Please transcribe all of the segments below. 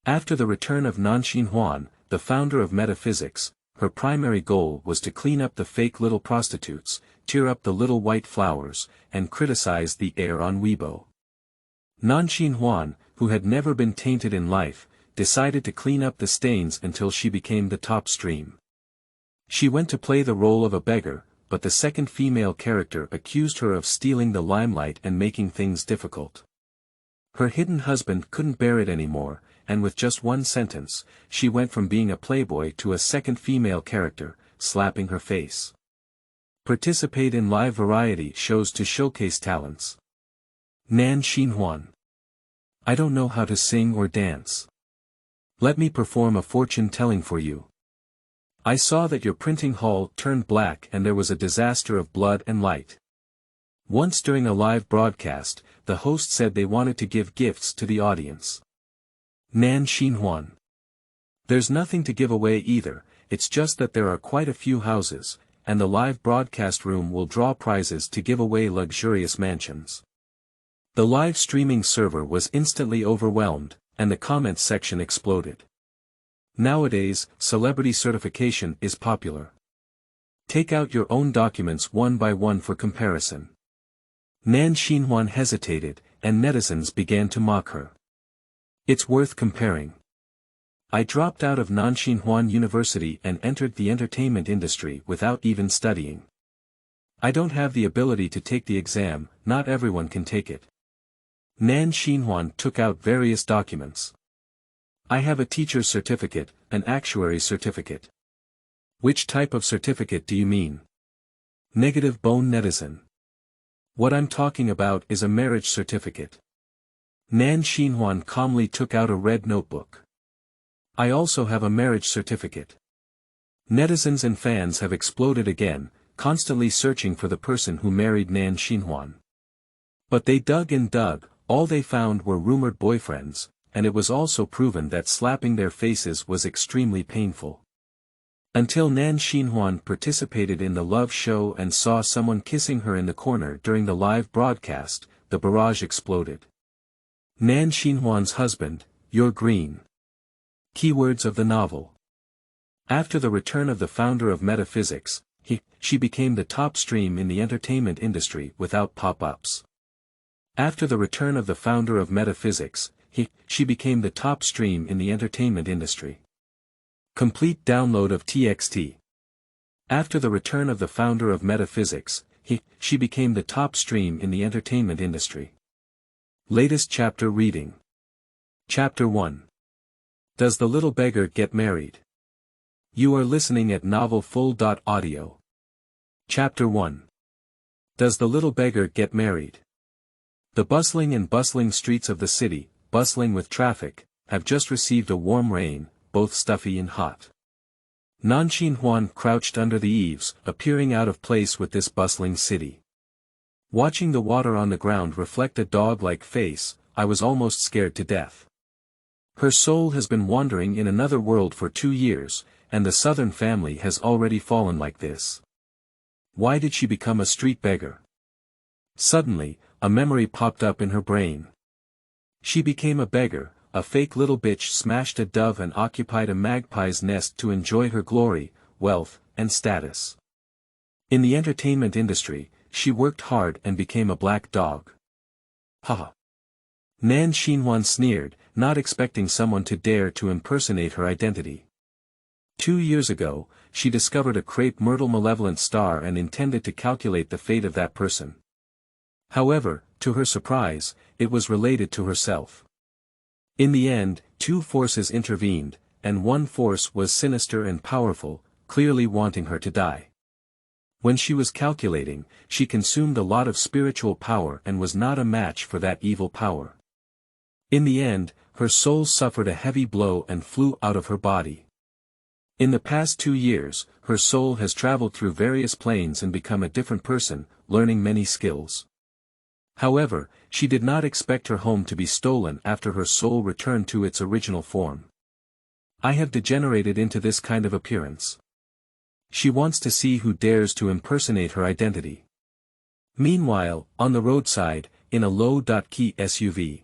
After the return of Nanxin Huan, the founder of Metaphysics, her primary goal was to clean up the fake little prostitutes, tear up the little white flowers, and criticize the air on Weibo. Nanxin Huan, who had never been tainted in life, decided to clean up the stains until she became the top stream. She went to play the role of a beggar, but the second female character accused her of stealing the limelight and making things difficult. Her hidden husband couldn't bear it anymore, and with just one sentence, she went from being a playboy to a second female character, slapping her face. Participate in live variety shows to showcase talents. Nanxin Huan. I don't know how to sing or dance. Let me perform a fortune-telling for you. I saw that your printing hall turned black and there was a disaster of blood and light. Once during a live broadcast, the host said they wanted to give gifts to the audience. Nanxin Huan. There's nothing to give away either, it's just that there are quite a few houses, and the live broadcast room will draw prizes to give away luxurious mansions. The live streaming server was instantly overwhelmed, and the comments section exploded. Nowadays, celebrity certification is popular. Take out your own documents one by one for comparison. Nanxin Huan hesitated, and netizens began to mock her. It's worth comparing. I dropped out of Nanxin Huan University and entered the entertainment industry without even studying. I don't have the ability to take the exam, not everyone can take it. Nanxin Huan took out various documents. I have a teacher's certificate, an actuary's certificate. Which type of certificate do you mean? Negative bone netizen. What I'm talking about is a marriage certificate. Nanxin Huan calmly took out a red notebook. I also have a marriage certificate. Netizens and fans have exploded again, constantly searching for the person who married Nanxin Huan. But they dug and dug, all they found were rumored boyfriends, and it was also proven that slapping their faces was extremely painful. Until Nanxin Huan participated in the love show and saw someone kissing her in the corner during the live broadcast, the barrage exploded. Nanxin Huan's husband, you're green. Keywords of the novel. After the return of the founder of Metaphysics, she became the top stream in the entertainment industry without pop-ups. After the return of the founder of Metaphysics, she became the top stream in the entertainment industry. Complete download of TXT. After the return of the founder of Metaphysics, she became the top stream in the entertainment industry. Latest chapter reading. Chapter 1. Does the little beggar get married? You are listening at novelfull.audio. Chapter 1. Does the little beggar get married? The bustling streets of the city, bustling with traffic, have just received a warm rain, both stuffy and hot. Nanxin Huan crouched under the eaves, appearing out of place with this bustling city. Watching the water on the ground reflect a dog-like face, I was almost scared to death. Her soul has been wandering in another world for 2 years, and the southern family has already fallen like this. Why did she become a street beggar? Suddenly, a memory popped up in her brain. She became a beggar, a fake little bitch smashed a dove and occupied a magpie's nest to enjoy her glory, wealth, and status. In the entertainment industry, she worked hard and became a black dog. Haha. Nanxin Huan sneered, not expecting someone to dare to impersonate her identity. 2 years ago, she discovered a crepe myrtle malevolent star and intended to calculate the fate of that person. However, to her surprise, it was related to herself. In the end, 2 forces intervened, and one force was sinister and powerful, clearly wanting her to die. When she was calculating, she consumed a lot of spiritual power and was not a match for that evil power. In the end, her soul suffered a heavy blow and flew out of her body. In the past 2 years, her soul has traveled through various planes and become a different person, learning many skills. However, she did not expect her home to be stolen after her soul returned to its original form. I have degenerated into this kind of appearance. She wants to see who dares to impersonate her identity. Meanwhile, on the roadside, in a low-key SUV.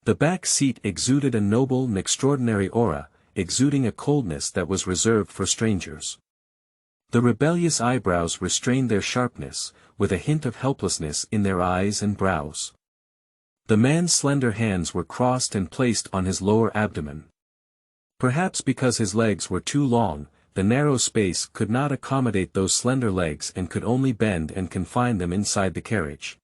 The back seat exuded a noble and extraordinary aura, exuding a coldness that was reserved for strangers. The rebellious eyebrows restrained their sharpness, with a hint of helplessness in their eyes and brows. The man's slender hands were crossed and placed on his lower abdomen. Perhaps because his legs were too long, the narrow space could not accommodate those slender legs and could only bend and confine them inside the carriage.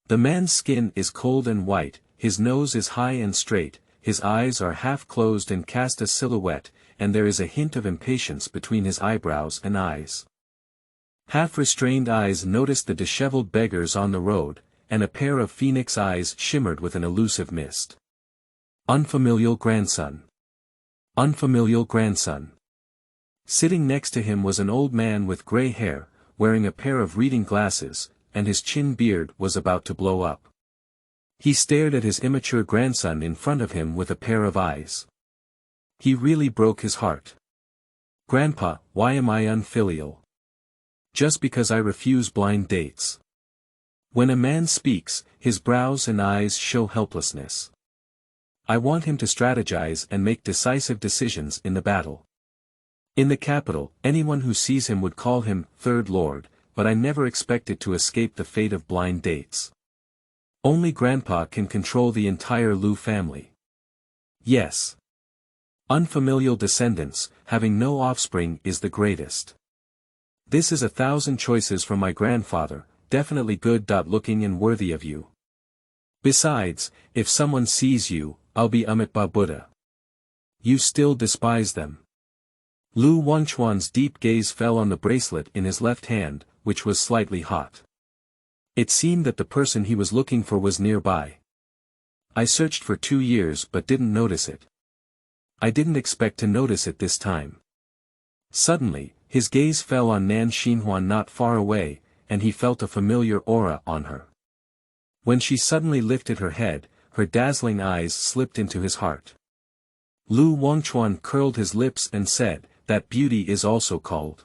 The man's skin is cold and white, his nose is high and straight, his eyes are half closed and cast a silhouette, and there is a hint of impatience between his eyebrows and eyes. Half-restrained eyes noticed the disheveled beggars on the road, and a pair of phoenix eyes shimmered with an elusive mist. Unfamiliar grandson. Unfamiliar grandson. Sitting next to him was an old man with grey hair, wearing a pair of reading glasses, and his chin beard was about to blow up. He stared at his immature grandson in front of him with a pair of eyes. He really broke his heart. "Grandpa, why am I unfilial? Just because I refuse blind dates." When a man speaks, his brows and eyes show helplessness. I want him to strategize and make decisive decisions in the battle. In the capital, anyone who sees him would call him Third Lord, but I never expected to escape the fate of blind dates. Only Grandpa can control the entire Liu family. Yes. Unfamilial descendants, having no offspring is the greatest. This is 1,000 choices from my grandfather, definitely good-looking and worthy of you. Besides, if someone sees you, I'll be Amitabha Buddha. You still despise them. Lu Wangchuan's deep gaze fell on the bracelet in his left hand, which was slightly hot. It seemed that the person he was looking for was nearby. I searched for 2 years but didn't notice it. I didn't expect to notice it this time. Suddenly, his gaze fell on Nanxin Huan not far away, and he felt a familiar aura on her. When she suddenly lifted her head, her dazzling eyes slipped into his heart. Lu Wangchuan curled his lips and said, "That beauty is also called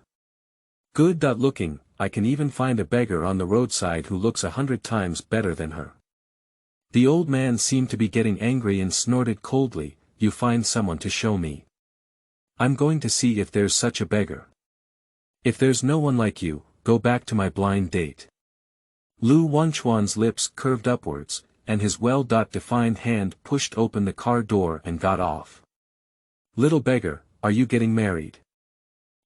good-looking. I can even find a beggar on the roadside who looks 100 times better than her." The old man seemed to be getting angry and snorted coldly, "You find someone to show me. I'm going to see if there's such a beggar. If there's no one like you, go back to my blind date." Lu Wangchuan's lips curved upwards, and his well-defined hand pushed open the car door and got off. "Little beggar, are you getting married?"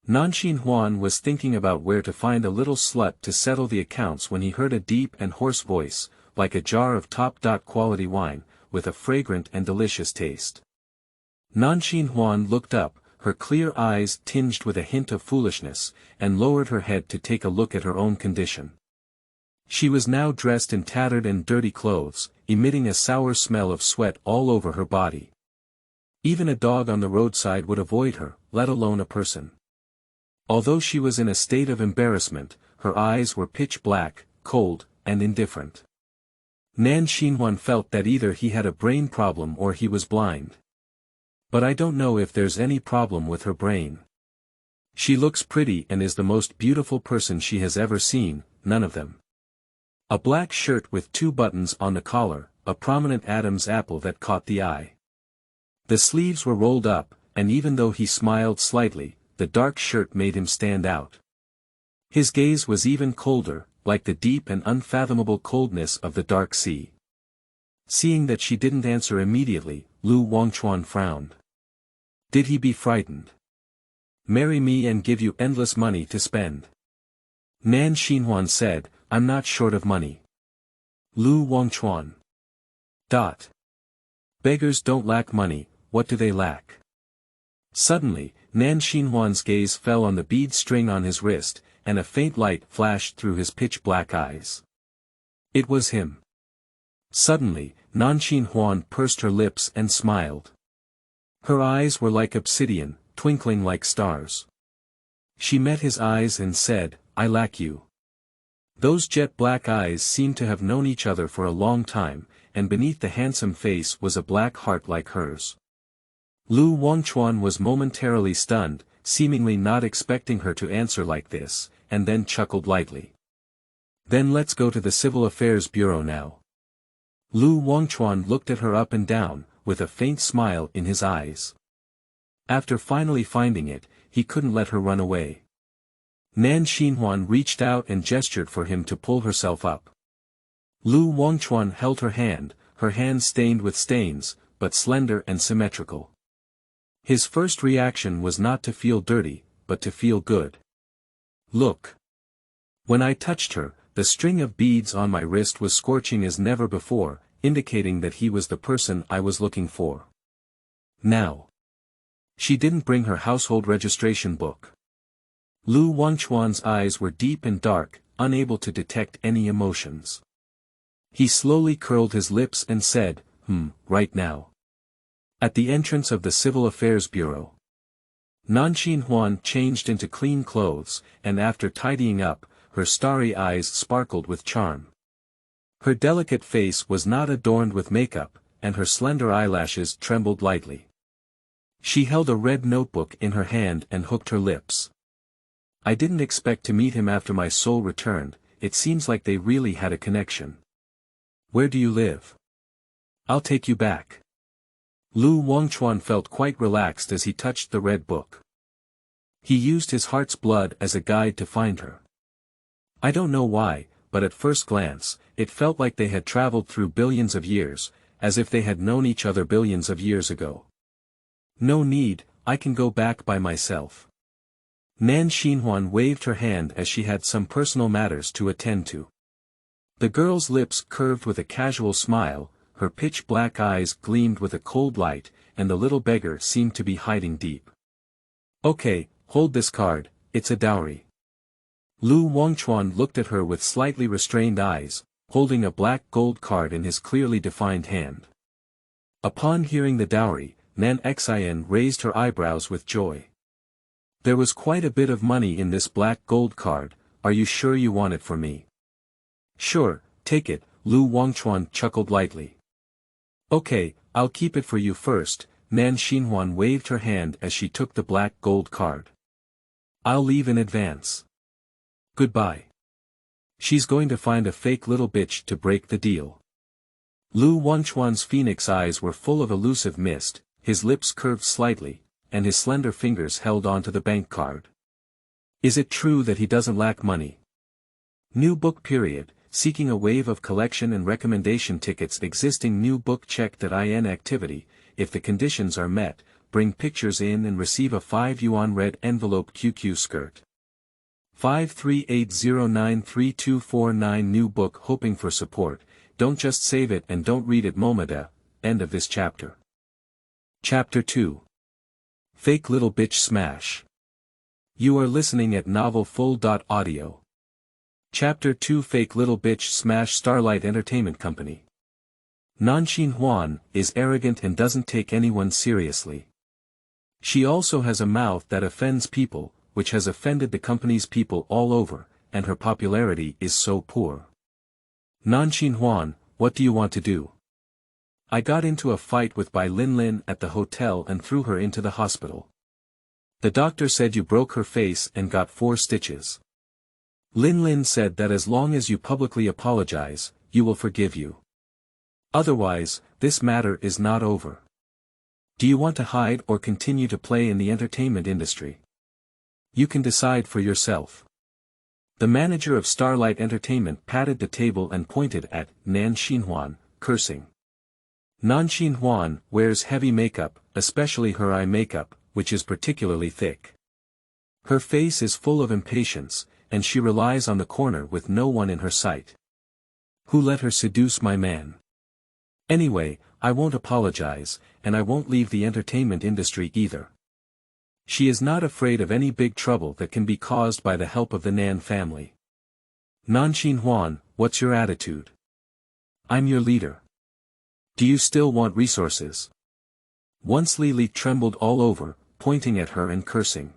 Nanxin Huan was thinking about where to find a little slut to settle the accounts when he heard a deep and hoarse voice, like a jar of top-quality wine, with a fragrant and delicious taste. Nanxin Huan looked up, her clear eyes tinged with a hint of foolishness, and lowered her head to take a look at her own condition. She was now dressed in tattered and dirty clothes, emitting a sour smell of sweat all over her body. Even a dog on the roadside would avoid her, let alone a person. Although she was in a state of embarrassment, her eyes were pitch black, cold, and indifferent. Nanxin Huan felt that either he had a brain problem or he was blind. But I don't know if there's any problem with her brain. She looks pretty and is the most beautiful person she has ever seen, none of them. A black shirt with 2 buttons on the collar, a prominent Adam's apple that caught the eye. The sleeves were rolled up, and even though he smiled slightly, the dark shirt made him stand out. His gaze was even colder, like the deep and unfathomable coldness of the dark sea. Seeing that she didn't answer immediately, Lu Wangchuan frowned. Did he be frightened? "Marry me and give you endless money to spend." Nanxin Huan said, "I'm not short of money." Lu Wangchuan. Beggars don't lack money, what do they lack? Suddenly, Nanxin Huan's gaze fell on the bead string on his wrist, and a faint light flashed through his pitch-black eyes. It was him. Suddenly, Nanxin Huan pursed her lips and smiled. Her eyes were like obsidian, twinkling like stars. She met his eyes and said, "I lack you." Those jet-black eyes seemed to have known each other for a long time, and beneath the handsome face was a black heart like hers. Lu Wangchuan was momentarily stunned, seemingly not expecting her to answer like this, and then chuckled lightly. "Then let's go to the Civil Affairs Bureau now." Lu Wangchuan looked at her up and down, with a faint smile in his eyes. After finally finding it, he couldn't let her run away. Nanxin Huan reached out and gestured for him to pull herself up. Lu Wangchuan held her hand stained with stains, but slender and symmetrical. His first reaction was not to feel dirty, but to feel good. Look. When I touched her, the string of beads on my wrist was scorching as never before, indicating that he was the person I was looking for. Now. She didn't bring her household registration book. Lu Wangchuan's eyes were deep and dark, unable to detect any emotions. He slowly curled his lips and said, right now. At the entrance of the Civil Affairs Bureau. Nanxin Huan changed into clean clothes, and after tidying up, her starry eyes sparkled with charm. Her delicate face was not adorned with makeup, and her slender eyelashes trembled lightly. She held a red notebook in her hand and hooked her lips. I didn't expect to meet him after my soul returned, it seems like they really had a connection. Where do you live? I'll take you back. Lu Wangchuan felt quite relaxed as he touched the red book. He used his heart's blood as a guide to find her. I don't know why, but at first glance, it felt like they had traveled through billions of years, as if they had known each other billions of years ago. No need, I can go back by myself. Nanxin Huan waved her hand as she had some personal matters to attend to. The girl's lips curved with a casual smile, her pitch-black eyes gleamed with a cold light, and the little beggar seemed to be hiding deep. Okay, hold this card, it's a dowry. Lu Wangchuan looked at her with slightly restrained eyes, holding a black gold card in his clearly defined hand. Upon hearing the dowry, Nanxin raised her eyebrows with joy. There was quite a bit of money in this black gold card, are you sure you want it for me? Sure, take it, Lu Wangchuan chuckled lightly. Okay, I'll keep it for you first, Nanxin Huan waved her hand as she took the black gold card. I'll leave in advance. Goodbye. She's going to find a fake little bitch to break the deal. Lu Wangchuan's phoenix eyes were full of elusive mist, his lips curved slightly, and his slender fingers held onto the bank card. Is it true that he doesn't lack money? New book period, seeking a wave of collection and recommendation tickets. Existing new book checked at IN activity, if the conditions are met, bring pictures in and receive a 5 yuan red envelope QQ skirt. 538093249 New book hoping for support, don't just save it and don't read it Momada, end of this chapter. Chapter 2. Fake Little Bitch Smash. You are listening at novelfull.audio. Chapter 2 Fake Little Bitch Smash. Starlight Entertainment Company. Nanxin Huan is arrogant and doesn't take anyone seriously. She also has a mouth that offends people, which has offended the company's people all over, and her popularity is so poor. Nanxin Huan, what do you want to do? I got into a fight with Bai Linlin at the hotel and threw her into the hospital. The doctor said you broke her face and got 4 stitches. Linlin said that as long as you publicly apologize, you will forgive you. Otherwise, this matter is not over. Do you want to hide or continue to play in the entertainment industry? You can decide for yourself. The manager of Starlight Entertainment patted the table and pointed at Nanxin Huan, cursing. Nanxin Huan wears heavy makeup, especially her eye makeup, which is particularly thick. Her face is full of impatience, and she relies on the corner with no one in her sight. Who let her seduce my man? Anyway, I won't apologize, and I won't leave the entertainment industry either. She is not afraid of any big trouble that can be caused by the help of the Nan family. Nanxin Huan, what's your attitude? I'm your leader. Do you still want resources? Once Lili trembled all over, pointing at her and cursing.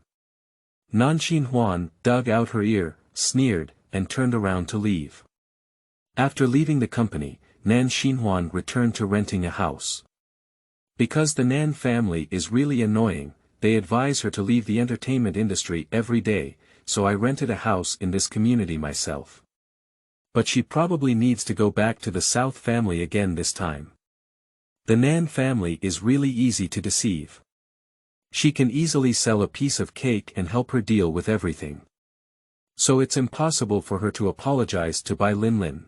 Nanxin Huan dug out her ear, sneered, and turned around to leave. After leaving the company, Nanxin Huan returned to renting a house. Because the Nan family is really annoying, they advise her to leave the entertainment industry every day, so I rented a house in this community myself. But she probably needs to go back to the South family again this time. The Nan family is really easy to deceive. She can easily sell a piece of cake and help her deal with everything. So it's impossible for her to apologize to Bai Lin Lin.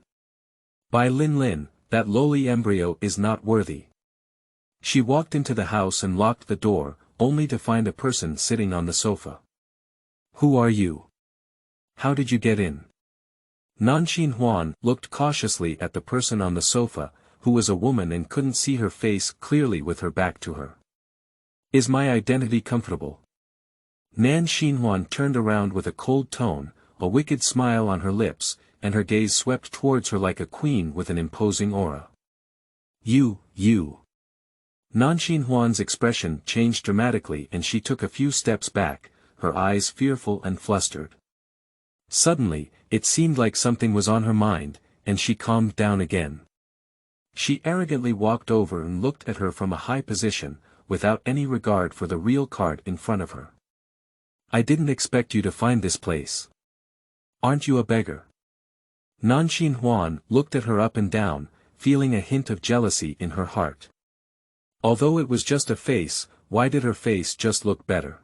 Bai Lin Lin, that lowly embryo is not worthy. She walked into the house and locked the door, only to find a person sitting on the sofa. Who are you? How did you get in? Nanxin Huan looked cautiously at the person on the sofa, who was a woman and couldn't see her face clearly with her back to her. Is my identity comfortable? Nanxin Huan turned around with a cold tone, a wicked smile on her lips, and her gaze swept towards her like a queen with an imposing aura. You. Nanxin Huan's expression changed dramatically and she took a few steps back, her eyes fearful and flustered. Suddenly, it seemed like something was on her mind, and she calmed down again. She arrogantly walked over and looked at her from a high position, without any regard for the real cart in front of her. I didn't expect you to find this place. Aren't you a beggar? Nanxin Huan looked at her up and down, feeling a hint of jealousy in her heart. Although it was just a face, why did her face just look better?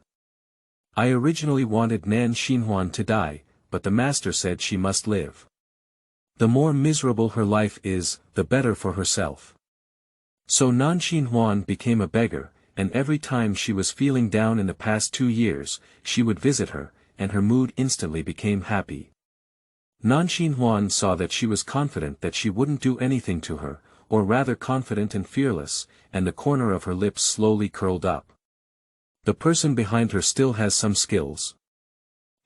I originally wanted Nanxin Huan to die, but the master said she must live. The more miserable her life is, the better for herself. So Nanxin Huan became a beggar, and every time she was feeling down in the past 2 years, she would visit her, and her mood instantly became happy. Nanxin Huan saw that she was confident that she wouldn't do anything to her, or rather confident and fearless, and the corner of her lips slowly curled up. The person behind her still has some skills.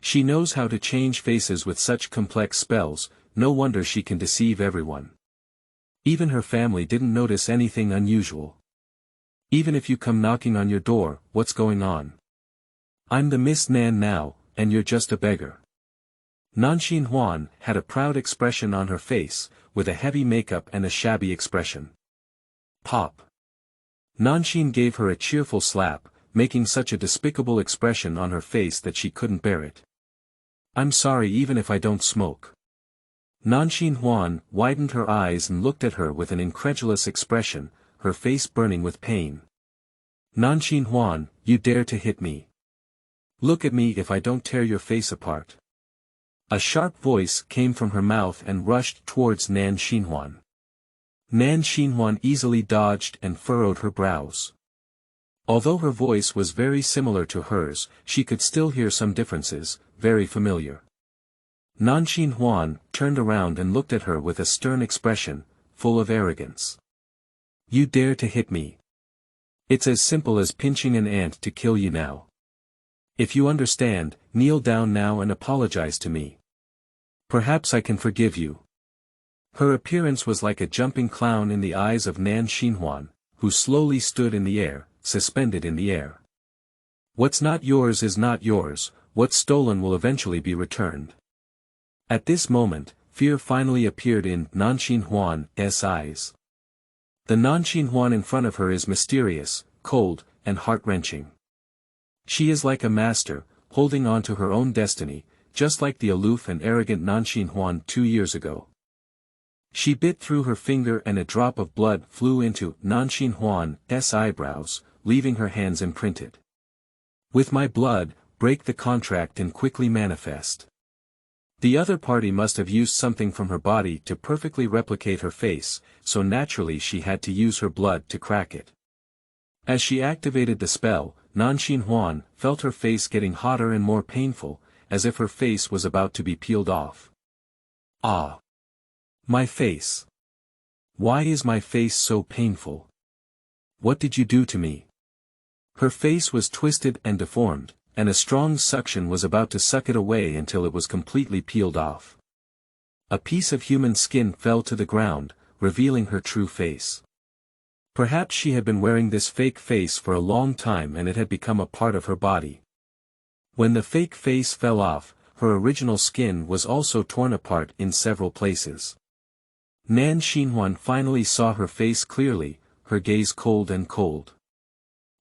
She knows how to change faces with such complex spells, no wonder she can deceive everyone. Even her family didn't notice anything unusual. Even if you come knocking on your door, what's going on? I'm the Miss Nan now, and you're just a beggar. Nanxin Huan had a proud expression on her face, with a heavy makeup and a shabby expression. Pop. Nanxin gave her a cheerful slap, making such a despicable expression on her face that she couldn't bear it. I'm sorry even if I don't smoke. Nanxin Huan widened her eyes and looked at her with an incredulous expression, her face burning with pain. Nanxin Huan, you dare to hit me? Look at me if I don't tear your face apart. A sharp voice came from her mouth and rushed towards Nanxin Huan. Nanxin Huan easily dodged and furrowed her brows. Although her voice was very similar to hers, she could still hear some differences, very familiar. Nanxin Huan turned around and looked at her with a stern expression, full of arrogance. You dare to hit me? It's as simple as pinching an ant to kill you now. If you understand, kneel down now and apologize to me. Perhaps I can forgive you. Her appearance was like a jumping clown in the eyes of Nanxin Huan, who slowly stood in the air, suspended in the air. What's not yours is not yours, what's stolen will eventually be returned. At this moment, fear finally appeared in Nanxin Huan's eyes. The Nanxin Huan in front of her is mysterious, cold, and heart-wrenching. She is like a master, holding on to her own destiny, just like the aloof and arrogant Nanxin Huan 2 years ago. She bit through her finger and a drop of blood flew into Nanxin Huan's eyebrows, leaving her hands imprinted. With my blood, break the contract and quickly manifest. The other party must have used something from her body to perfectly replicate her face, so naturally she had to use her blood to crack it. As she activated the spell, Nanxin Huan felt her face getting hotter and more painful, as if her face was about to be peeled off. Ah! My face! Why is my face so painful? What did you do to me? Her face was twisted and deformed, and a strong suction was about to suck it away until it was completely peeled off. A piece of human skin fell to the ground, revealing her true face. Perhaps she had been wearing this fake face for a long time and it had become a part of her body. When the fake face fell off, her original skin was also torn apart in several places. Nanxin Huan finally saw her face clearly, her gaze cold and cold.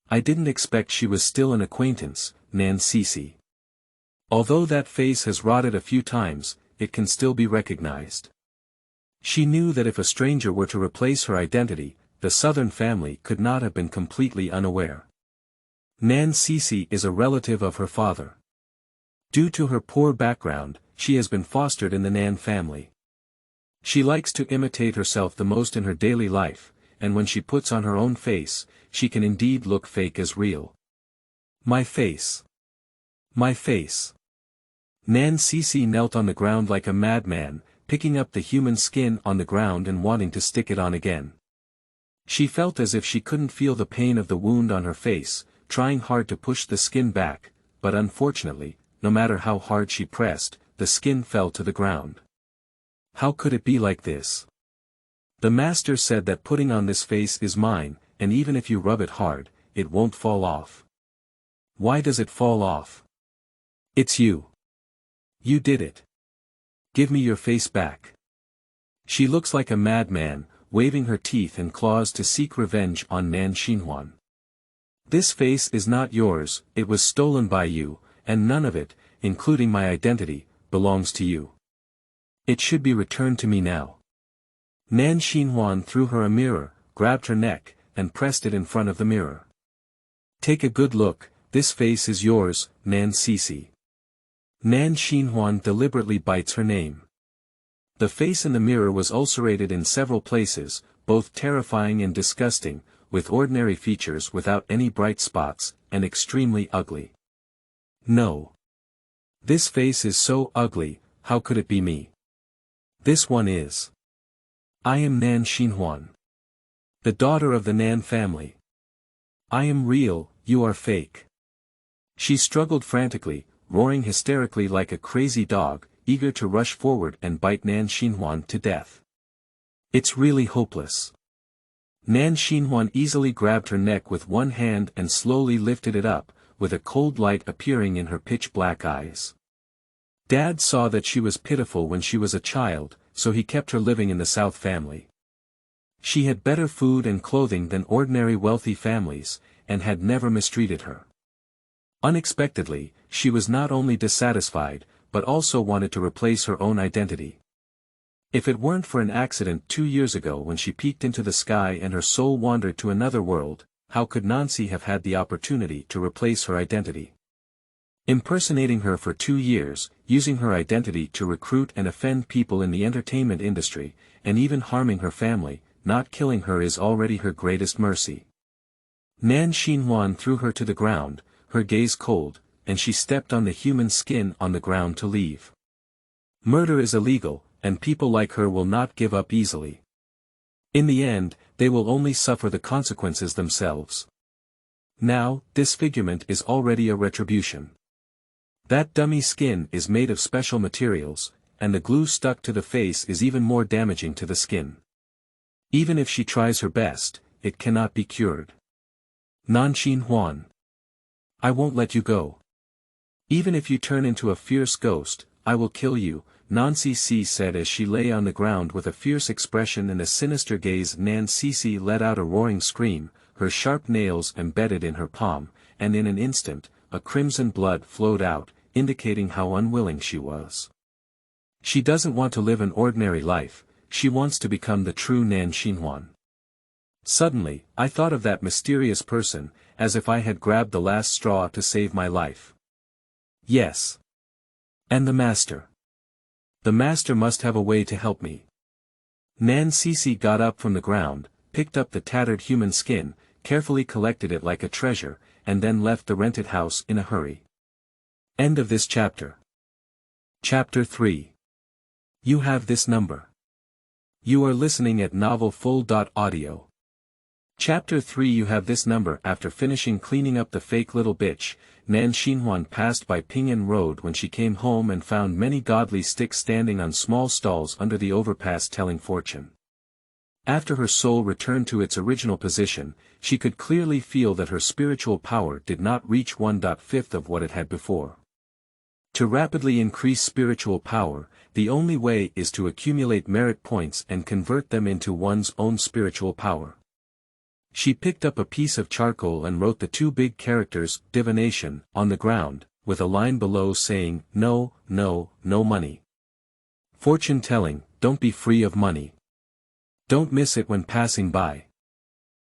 I didn't expect she was still an acquaintance, Nanxi. Although that face has rotted a few times, it can still be recognized. She knew that if a stranger were to replace her identity, the southern family could not have been completely unaware. Nanxin is a relative of her father. Due to her poor background, she has been fostered in the Nan family. She likes to imitate herself the most in her daily life, and when she puts on her own face, she can indeed look fake as real. My face. My face. Nanxin knelt on the ground like a madman, picking up the human skin on the ground and wanting to stick it on again. She felt as if she couldn't feel the pain of the wound on her face, trying hard to push the skin back, but unfortunately, no matter how hard she pressed, the skin fell to the ground. How could it be like this? The master said that putting on this face is mine, and even if you rub it hard, it won't fall off. Why does it fall off? It's you. You did it. Give me your face back. She looks like a madman, waving her teeth and claws to seek revenge on Nanxin Huan. This face is not yours, it was stolen by you, and none of it, including my identity, belongs to you. It should be returned to me now. Nanxin Huan threw her a mirror, grabbed her neck, and pressed it in front of the mirror. Take a good look, this face is yours, Nanxin. Nanxin Huan deliberately bites her name. The face in the mirror was ulcerated in several places, both terrifying and disgusting, with ordinary features without any bright spots, and extremely ugly. No. This face is so ugly, how could it be me? This one is. I am Nanxin Huan. The daughter of the Nan family. I am real, you are fake. She struggled frantically, roaring hysterically like a crazy dog, eager to rush forward and bite Nanxin Huan to death. It's really hopeless. Nanxin Huan easily grabbed her neck with one hand and slowly lifted it up, with a cold light appearing in her pitch-black eyes. Dad saw that she was pitiful when she was a child, so he kept her living in the South family. She had better food and clothing than ordinary wealthy families, and had never mistreated her. Unexpectedly, she was not only dissatisfied, but also wanted to replace her own identity. If it weren't for an accident 2 years ago when she peeked into the sky and her soul wandered to another world, how could Nanxi have had the opportunity to replace her identity? Impersonating her for 2 years, using her identity to recruit and offend people in the entertainment industry, and even harming her family, not killing her is already her greatest mercy. Nanxin Huan threw her to the ground, her gaze cold, and she stepped on the human skin on the ground to leave. Murder is illegal, and people like her will not give up easily. In the end, they will only suffer the consequences themselves. Now, disfigurement is already a retribution. That dummy skin is made of special materials, and the glue stuck to the face is even more damaging to the skin. Even if she tries her best, it cannot be cured. Nanxin Huan. I won't let you go. Even if you turn into a fierce ghost, I will kill you, Nanxi said as she lay on the ground with a fierce expression and a sinister gaze. Nanxi let out a roaring scream, her sharp nails embedded in her palm, and in an instant, a crimson blood flowed out, indicating how unwilling she was. She doesn't want to live an ordinary life, she wants to become the true Nanxin Huan. Suddenly, I thought of that mysterious person, as if I had grabbed the last straw to save my life. Yes. And the master. The master must have a way to help me. Nanxi got up from the ground, picked up the tattered human skin, carefully collected it like a treasure, and then left the rented house in a hurry. End of this chapter. Chapter 3. You have this number. You are listening at novelfull.audio. Chapter 3. You have this number. After finishing cleaning up the fake little bitch, Nanxin Huan passed by Ping'an Road when she came home and found many godly sticks standing on small stalls under the overpass telling fortune. After her soul returned to its original position, she could clearly feel that her spiritual power did not reach 1/5 of what it had before. To rapidly increase spiritual power, the only way is to accumulate merit points and convert them into one's own spiritual power. She picked up a piece of charcoal and wrote the 2 big characters, divination, on the ground, with a line below saying, no, no, no money. Fortune-telling, don't be free of money. Don't miss it when passing by.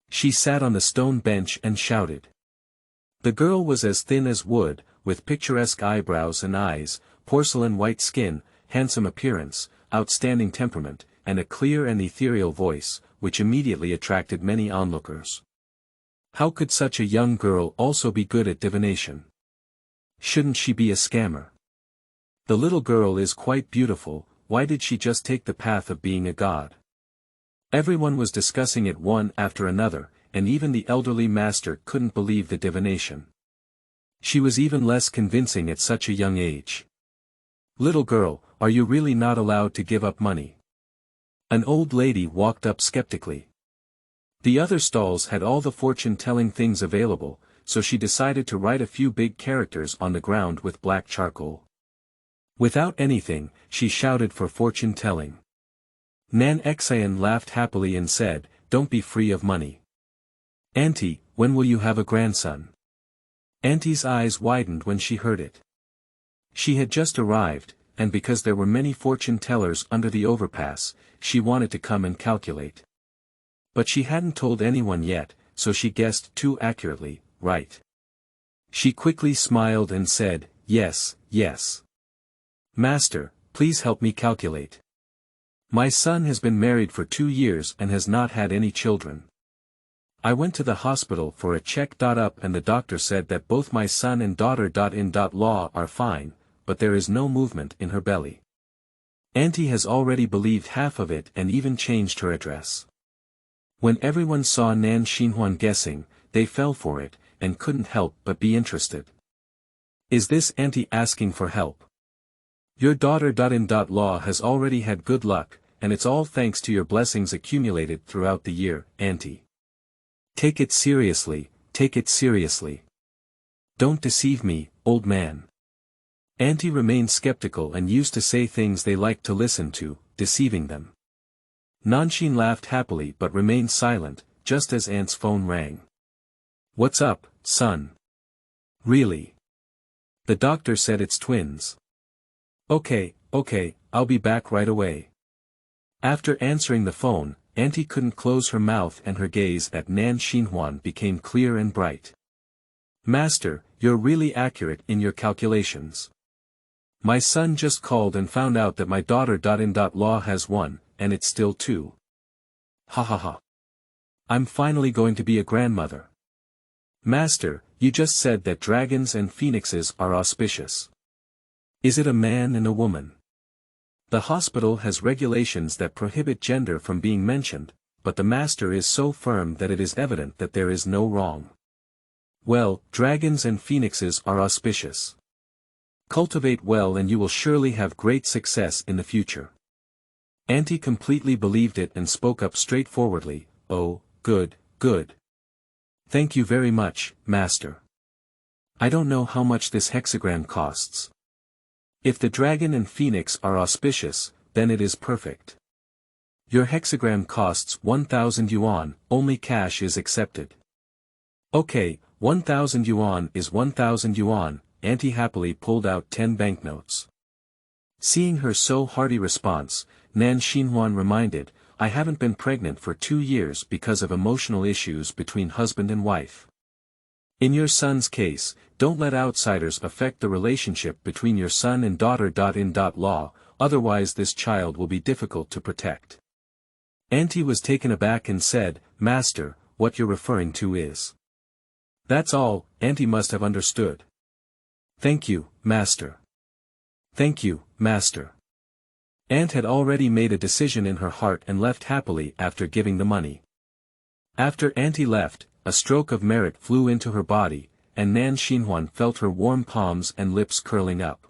She sat on the stone bench and shouted. The girl was as thin as wood, with picturesque eyebrows and eyes, porcelain white skin, handsome appearance, outstanding temperament, and a clear and ethereal voice, which immediately attracted many onlookers. How could such a young girl also be good at divination? Shouldn't she be a scammer? The little girl is quite beautiful, why did she just take the path of being a god? Everyone was discussing it one after another, and even the elderly master couldn't believe the divination. She was even less convincing at such a young age. Little girl, are you really not allowed to give up money? An old lady walked up skeptically. The other stalls had all the fortune-telling things available, so she decided to write a few big characters on the ground with black charcoal. Without anything, she shouted for fortune-telling. Nanxin Huan laughed happily and said, "Don't be free of money. Auntie, when will you have a grandson?" Auntie's eyes widened when she heard it. She had just arrived, and because there were many fortune-tellers under the overpass, she wanted to come and calculate. But she hadn't told anyone yet, so she guessed too accurately, right? She quickly smiled and said, "Yes, yes. Master, please help me calculate. My son has been married for 2 years and has not had any children. I went to the hospital for a check-up and the doctor said that both my son and daughter-in-law are fine, but there is no movement in her belly." Auntie has already believed half of it and even changed her address. When everyone saw Nanxin Huan guessing, they fell for it, and couldn't help but be interested. Is this Auntie asking for help? Your daughter-in-law has already had good luck, and it's all thanks to your blessings accumulated throughout the year, Auntie. Take it seriously, take it seriously. Don't deceive me, old man. Auntie remained skeptical and used to say things they liked to listen to, deceiving them. Nanxin laughed happily but remained silent, just as Aunt's phone rang. What's up, son? Really? The doctor said it's twins. Okay, I'll be back right away. After answering the phone, Auntie couldn't close her mouth and her gaze at Nanxin Huan became clear and bright. Master, you're really accurate in your calculations. My son just called and found out that my daughter-in-law has one, and it's still 2. Ha ha ha. I'm finally going to be a grandmother. Master, you just said that dragons and phoenixes are auspicious. Is it a man and a woman? The hospital has regulations that prohibit gender from being mentioned, but the master is so firm that it is evident that there is no wrong. Well, dragons and phoenixes are auspicious. Cultivate well and you will surely have great success in the future. Auntie completely believed it and spoke up straightforwardly, "Oh, good, good. Thank you very much, master. I don't know how much this hexagram costs. If the dragon and phoenix are auspicious, then it is perfect. Your hexagram costs 1,000 yuan, only cash is accepted." Okay, 1,000 yuan is 1,000 yuan, Auntie happily pulled out 10 banknotes. Seeing her so hearty response, Nanxin Huan reminded, "I haven't been pregnant for 2 years because of emotional issues between husband and wife. In your son's case, don't let outsiders affect the relationship between your son and daughter-in-law, otherwise this child will be difficult to protect." Auntie was taken aback and said, "Master, what you're referring to is..." That's all, Auntie must have understood. Thank you, master. Thank you, master. Aunt had already made a decision in her heart and left happily after giving the money. After Auntie left, a stroke of merit flew into her body, and Nanxin Huan felt her warm palms and lips curling up.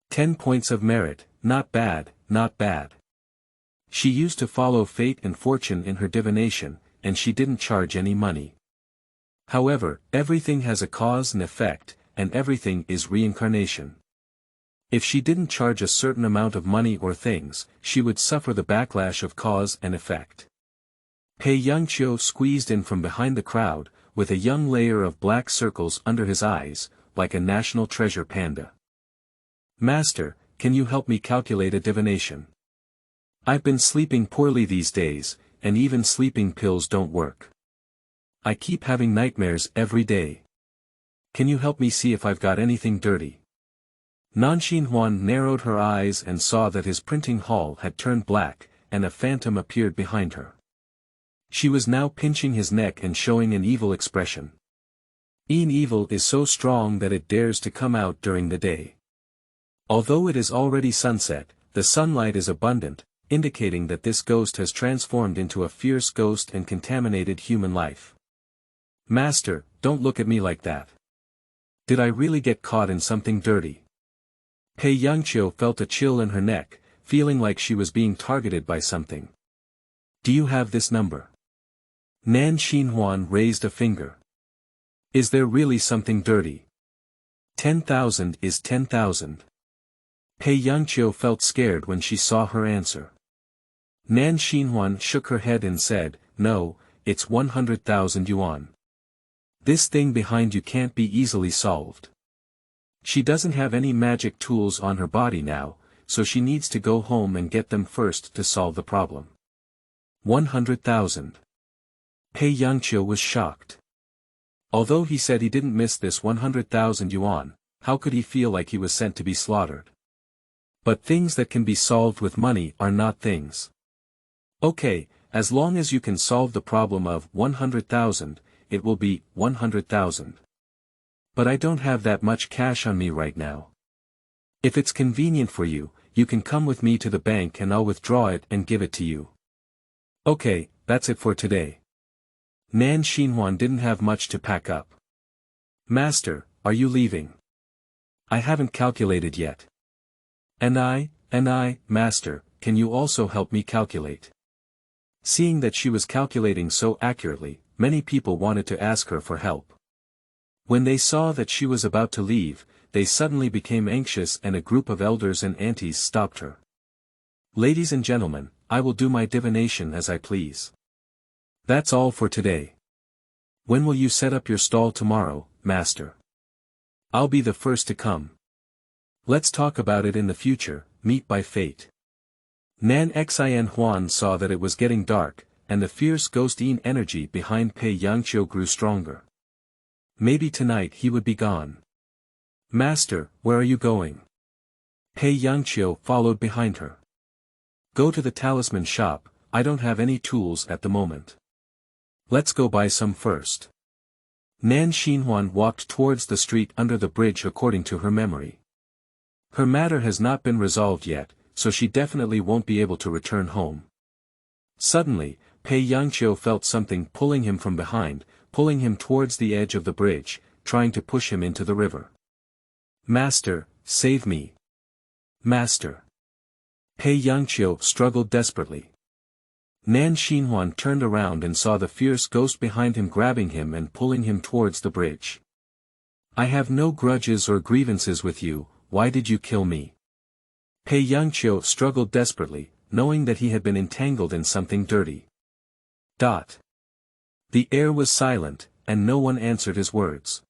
10 points of merit, not bad, not bad. She used to follow fate and fortune in her divination, and she didn't charge any money. However, everything has a cause and effect, and everything is reincarnation. If she didn't charge a certain amount of money or things, she would suffer the backlash of cause and effect. Pei Yangqiu squeezed in from behind the crowd, with a young layer of black circles under his eyes, like a national treasure panda. "Master, can you help me calculate a divination? I've been sleeping poorly these days, and even sleeping pills don't work. I keep having nightmares every day. Can you help me see if I've got anything dirty? Nanxin Huan narrowed her eyes and saw that his printing hall had turned black, and a phantom appeared behind her. She was now pinching his neck and showing an evil expression. Evil is so strong that it dares to come out during the day. Although it is already sunset, the sunlight is abundant, indicating that this ghost has transformed into a fierce ghost and contaminated human life. Master, don't look at me like that. Did I really get caught in something dirty? Pei Yangqiu felt a chill in her neck, feeling like she was being targeted by something. Do you have this number? Nanxin Huan raised a finger. Is there really something dirty? 10,000 is 10,000. Pei Yangqiu felt scared when she saw her answer. Nanxin Huan shook her head and said, no, it's 100,000 yuan. This thing behind you can't be easily solved. She doesn't have any magic tools on her body now, so she needs to go home and get them first to solve the problem. 100,000. Pei Yangqiu was shocked. Although he said he didn't miss this 100,000 yuan, how could he feel like he was sent to be slaughtered? But things that can be solved with money are not things. Okay, as long as you can solve the problem of 100,000, it will be 100,000. But I don't have that much cash on me right now. If it's convenient for you, you can come with me to the bank and I'll withdraw it and give it to you. Okay, that's it for today. Nanxin Huan didn't have much to pack up. Master, are you leaving? I haven't calculated yet. And I, Master, can you also help me calculate? Seeing that she was calculating so accurately, many people wanted to ask her for help. When they saw that she was about to leave, they suddenly became anxious and a group of elders and aunties stopped her. Ladies and gentlemen, I will do my divination as I please. That's all for today. When will you set up your stall tomorrow, Master? I'll be the first to come. Let's talk about it in the future, meet by fate. Nanxin Huan saw that it was getting dark, and the fierce ghostine energy behind Pei Yangqiu grew stronger. Maybe tonight he would be gone. Master, where are you going? Pei Yangqiu followed behind her. Go to the talisman shop, I don't have any tools at the moment. Let's go buy some first. Nanxin Huan walked towards the street under the bridge according to her memory. Her matter has not been resolved yet, so she definitely won't be able to return home. Suddenly, Pei Yangqiu felt something pulling him from behind, pulling him towards the edge of the bridge, trying to push him into the river. Master, save me. Master. Pei Yangqiu struggled desperately. Nanxin Huan turned around and saw the fierce ghost behind him grabbing him and pulling him towards the bridge. I have no grudges or grievances with you, why did you kill me? Pei Yangqiu struggled desperately, knowing that he had been entangled in something dirty. The air was silent, and no one answered his words.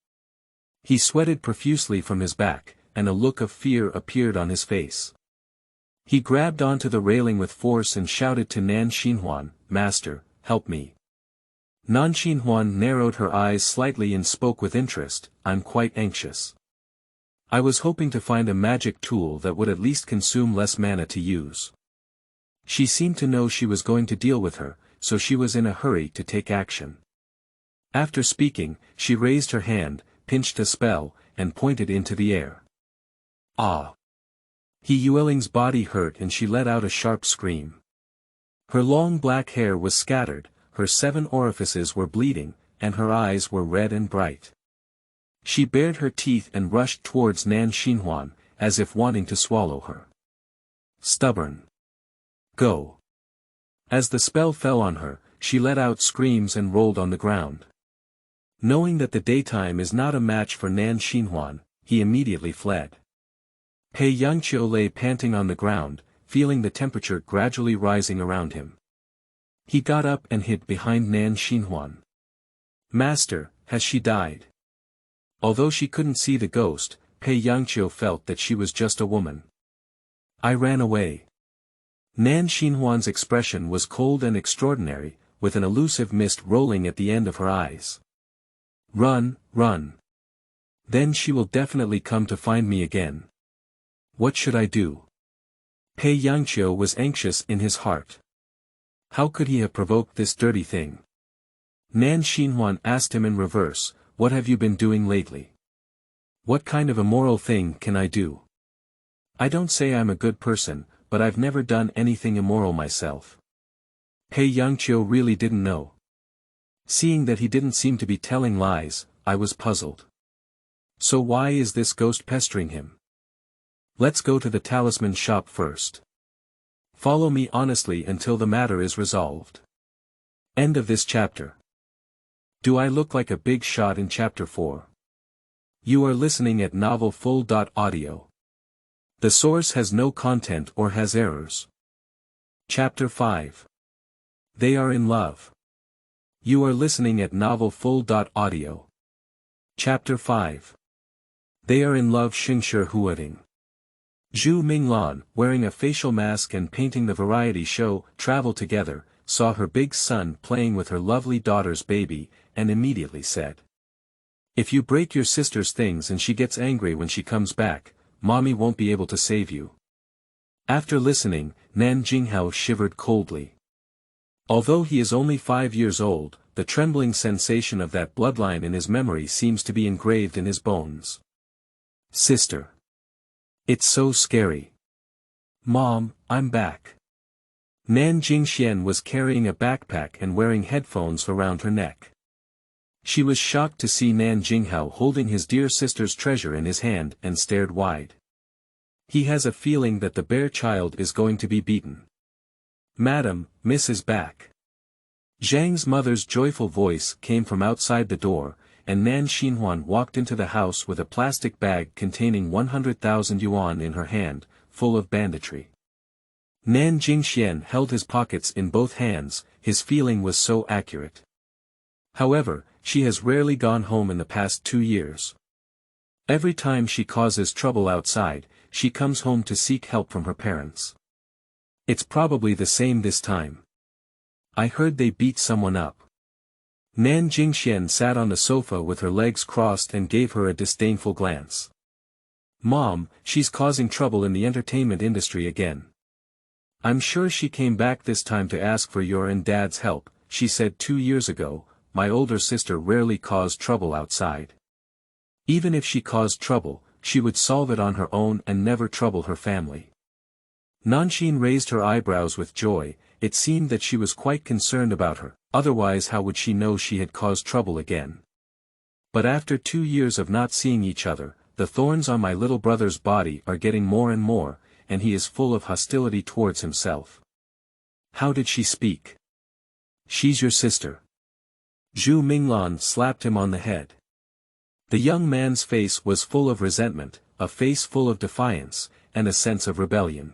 He sweated profusely from his back, and a look of fear appeared on his face. He grabbed onto the railing with force and shouted to Nanxin Huan, Master, help me. Nanxin Huan narrowed her eyes slightly and spoke with interest, I'm quite anxious. I was hoping to find a magic tool that would at least consume less mana to use. She seemed to know she was going to deal with her, so she was in a hurry to take action. After speaking, she raised her hand, pinched a spell, and pointed into the air. Ah! He Yueling's body hurt and she let out a sharp scream. Her long black hair was scattered, her 7 orifices were bleeding, and her eyes were red and bright. She bared her teeth and rushed towards Nanxin Huan, as if wanting to swallow her. Stubborn. Go. As the spell fell on her, she let out screams and rolled on the ground. Knowing that the daytime is not a match for Nanxin Huan, he immediately fled. Pei Yangqiu lay panting on the ground, feeling the temperature gradually rising around him. He got up and hid behind Nanxin Huan. Master, has she died? Although she couldn't see the ghost, Pei Yangqiu felt that she was just a woman. I ran away. Nanxin Huan's expression was cold and extraordinary, with an elusive mist rolling at the end of her eyes. Run, run. Then she will definitely come to find me again. What should I do? Pei Yangqiu was anxious in his heart. How could he have provoked this dirty thing? Nanxin Huan asked him in reverse, what have you been doing lately? What kind of immoral thing can I do? I don't say I'm a good person, but I've never done anything immoral myself. Pei Yangqiu really didn't know. Seeing that he didn't seem to be telling lies, I was puzzled. So why is this ghost pestering him? Let's go to the talisman shop first. Follow me honestly until the matter is resolved. End of this chapter. Do I look like a big shot in chapter 4? You are listening at novelfull.audio. The source has no content or has errors. Chapter 5. They are in love. You are listening at novelfull.audio. Chapter 5. They are in love. Xingshi Huading. Zhu Minglan, wearing a facial mask and painting the variety show, travel together, saw her big son playing with her lovely daughter's baby, and immediately said, "If you break your sister's things and she gets angry when she comes back, Mommy won't be able to save you." After listening, Nanxin Huan shivered coldly. Although he is only 5 years old, the trembling sensation of that bloodline in his memory seems to be engraved in his bones. Sister. It's so scary. Mom, I'm back. Nanjing Xian was carrying a backpack and wearing headphones around her neck. She was shocked to see Nanjing Huan holding his dear sister's treasure in his hand and stared wide. He has a feeling that the bear child is going to be beaten. "Madam, Miss is back." Zhang's mother's joyful voice came from outside the door, and Nanxin Huan walked into the house with a plastic bag containing 100,000 yuan in her hand, full of banditry. Nanjing Xian held his pockets in both hands, his feeling was so accurate. However, she has rarely gone home in the past 2 years. Every time she causes trouble outside, she comes home to seek help from her parents. It's probably the same this time. I heard they beat someone up. Nanjing Xian sat on the sofa with her legs crossed and gave her a disdainful glance. "Mom, she's causing trouble in the entertainment industry again. I'm sure she came back this time to ask for your and Dad's help," she said 2 years ago. "My older sister rarely caused trouble outside. Even if she caused trouble, she would solve it on her own and never trouble her family." Nanxin raised her eyebrows with joy. It seemed that she was quite concerned about her, otherwise how would she know she had caused trouble again? "But after 2 years of not seeing each other, the thorns on my little brother's body are getting more and more, and he is full of hostility towards himself." "How did she speak?" "She's your sister." Zhu Minglan slapped him on the head. The young man's face was full of resentment, a face full of defiance, and a sense of rebellion.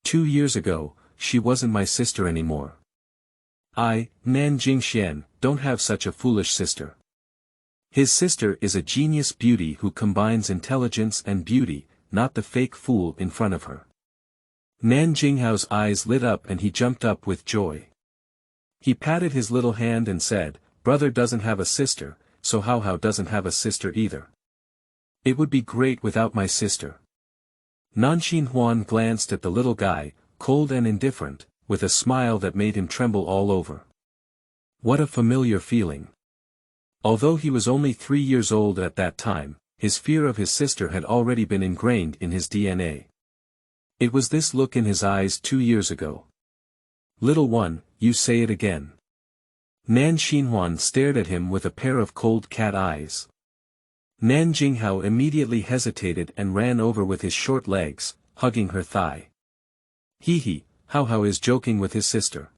2 years ago, she wasn't my sister anymore. I, Nanjing Xian, don't have such a foolish sister. His sister is a genius beauty who combines intelligence and beauty, not the fake fool in front of her. Nanjing Hao's eyes lit up and he jumped up with joy. He patted his little hand and said, "Brother doesn't have a sister, so Hao doesn't have a sister either. It would be great without my sister." Nanxin Huan glanced at the little guy, cold and indifferent, with a smile that made him tremble all over. What a familiar feeling. Although he was only 3 years old at that time, his fear of his sister had already been ingrained in his DNA. It was this look in his eyes 2 years ago. "Little one, you say it again." Nanxin Huan stared at him with a pair of cold cat eyes. Nanjing Huan immediately hesitated and ran over with his short legs, hugging her thigh. Hee, Hao is joking with his sister.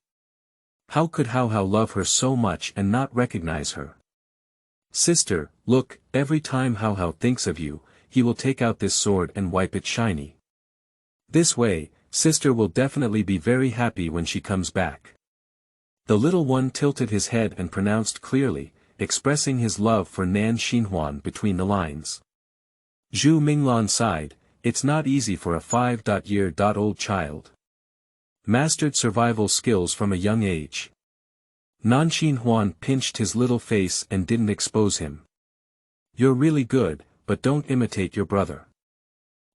How could Hao love her so much and not recognize her? "Sister, look, every time Hao thinks of you, he will take out this sword and wipe it shiny. This way, sister will definitely be very happy when she comes back." The little one tilted his head and pronounced clearly, expressing his love for Nanxin Huan between the lines. Zhu Minglan sighed, it's not easy for a 5-year-old child. Mastered survival skills from a young age. Nanxin Huan pinched his little face and didn't expose him. You're really good, but don't imitate your brother.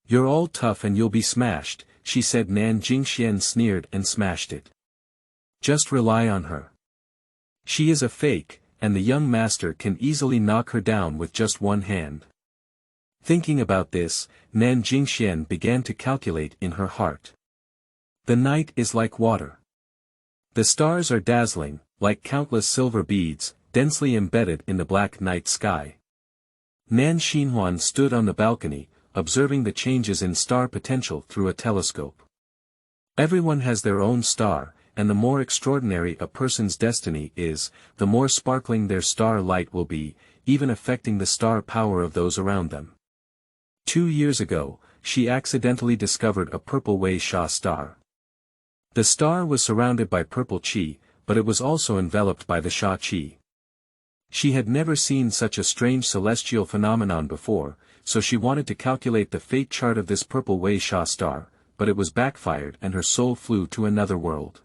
You're all tough and you'll be smashed, she said. Nanxin Huan sneered and smashed it. Just rely on her. She is a fake, and the young master can easily knock her down with just one hand. Thinking about this, Nanxin Huan began to calculate in her heart. The night is like water. The stars are dazzling, like countless silver beads, densely embedded in the black night sky. Nanxin Huan stood on the balcony, observing the changes in star potential through a telescope. Everyone has their own star, and the more extraordinary a person's destiny is, the more sparkling their star light will be, even affecting the star power of those around them. 2 years ago, she accidentally discovered a purple Wei Sha star. The star was surrounded by purple qi, but it was also enveloped by the Sha qi. She had never seen such a strange celestial phenomenon before, so she wanted to calculate the fate chart of this purple Wei Sha star, but it was backfired and her soul flew to another world.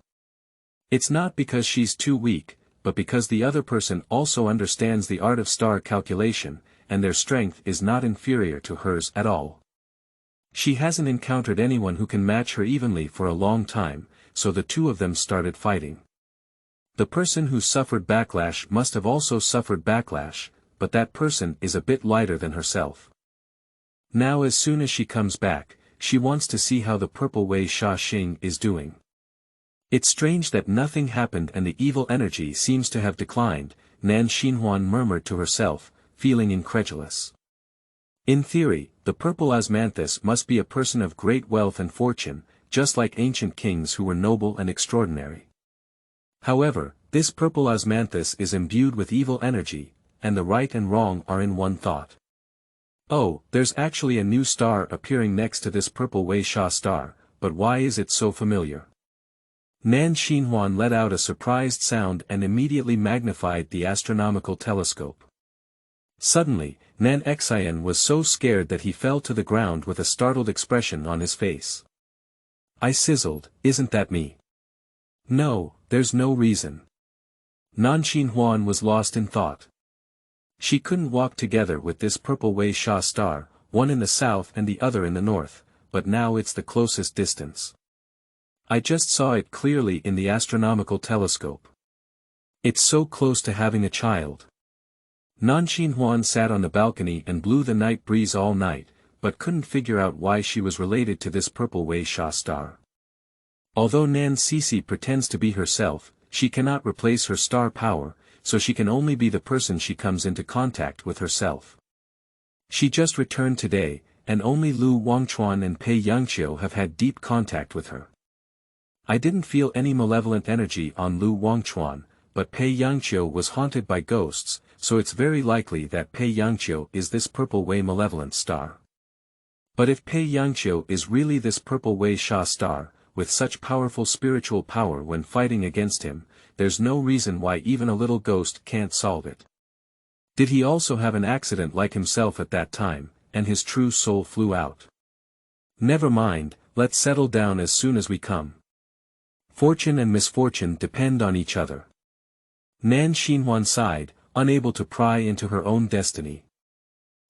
It's not because she's too weak, but because the other person also understands the art of star calculation, and their strength is not inferior to hers at all. She hasn't encountered anyone who can match her evenly for a long time, so the two of them started fighting. The person who suffered backlash must have also suffered backlash, but that person is a bit lighter than herself. Now as soon as she comes back, she wants to see how the purple Wei Sha Xing is doing. It's strange that nothing happened and the evil energy seems to have declined, Nanxin Huan murmured to herself, feeling incredulous. In theory, the purple osmanthus must be a person of great wealth and fortune, just like ancient kings who were noble and extraordinary. However, this purple osmanthus is imbued with evil energy, and the right and wrong are in one thought. Oh, there's actually a new star appearing next to this purple Wei Sha star, but why is it so familiar? Nanxin Huan let out a surprised sound and immediately magnified the astronomical telescope. Suddenly, Nanxin was so scared that he fell to the ground with a startled expression on his face. I sizzled, isn't that me? No, there's no reason. Nanxin Huan was lost in thought. She couldn't walk together with this purple Wei Sha star, one in the south and the other in the north, but now it's the closest distance. I just saw it clearly in the astronomical telescope. It's so close to having a child. Nanxin Huan sat on the balcony and blew the night breeze all night, but couldn't figure out why she was related to this purple Wei Sha star. Although Nan Sisi pretends to be herself, she cannot replace her star power, so she can only be the person she comes into contact with herself. She just returned today, and only Lu Wangchuan and Pei Yangqiu have had deep contact with her. I didn't feel any malevolent energy on Lu Wangchuan, but Pei Yangqiu was haunted by ghosts, so it's very likely that Pei Yangqiu is this purple Wei malevolent star. But if Pei Yangqiu is really this purple Wei Sha star, with such powerful spiritual power when fighting against him, there's no reason why even a little ghost can't solve it. Did he also have an accident like himself at that time, and his true soul flew out? Never mind, let's settle down as soon as we come. Fortune and misfortune depend on each other. Nanxin Huan sighed, unable to pry into her own destiny.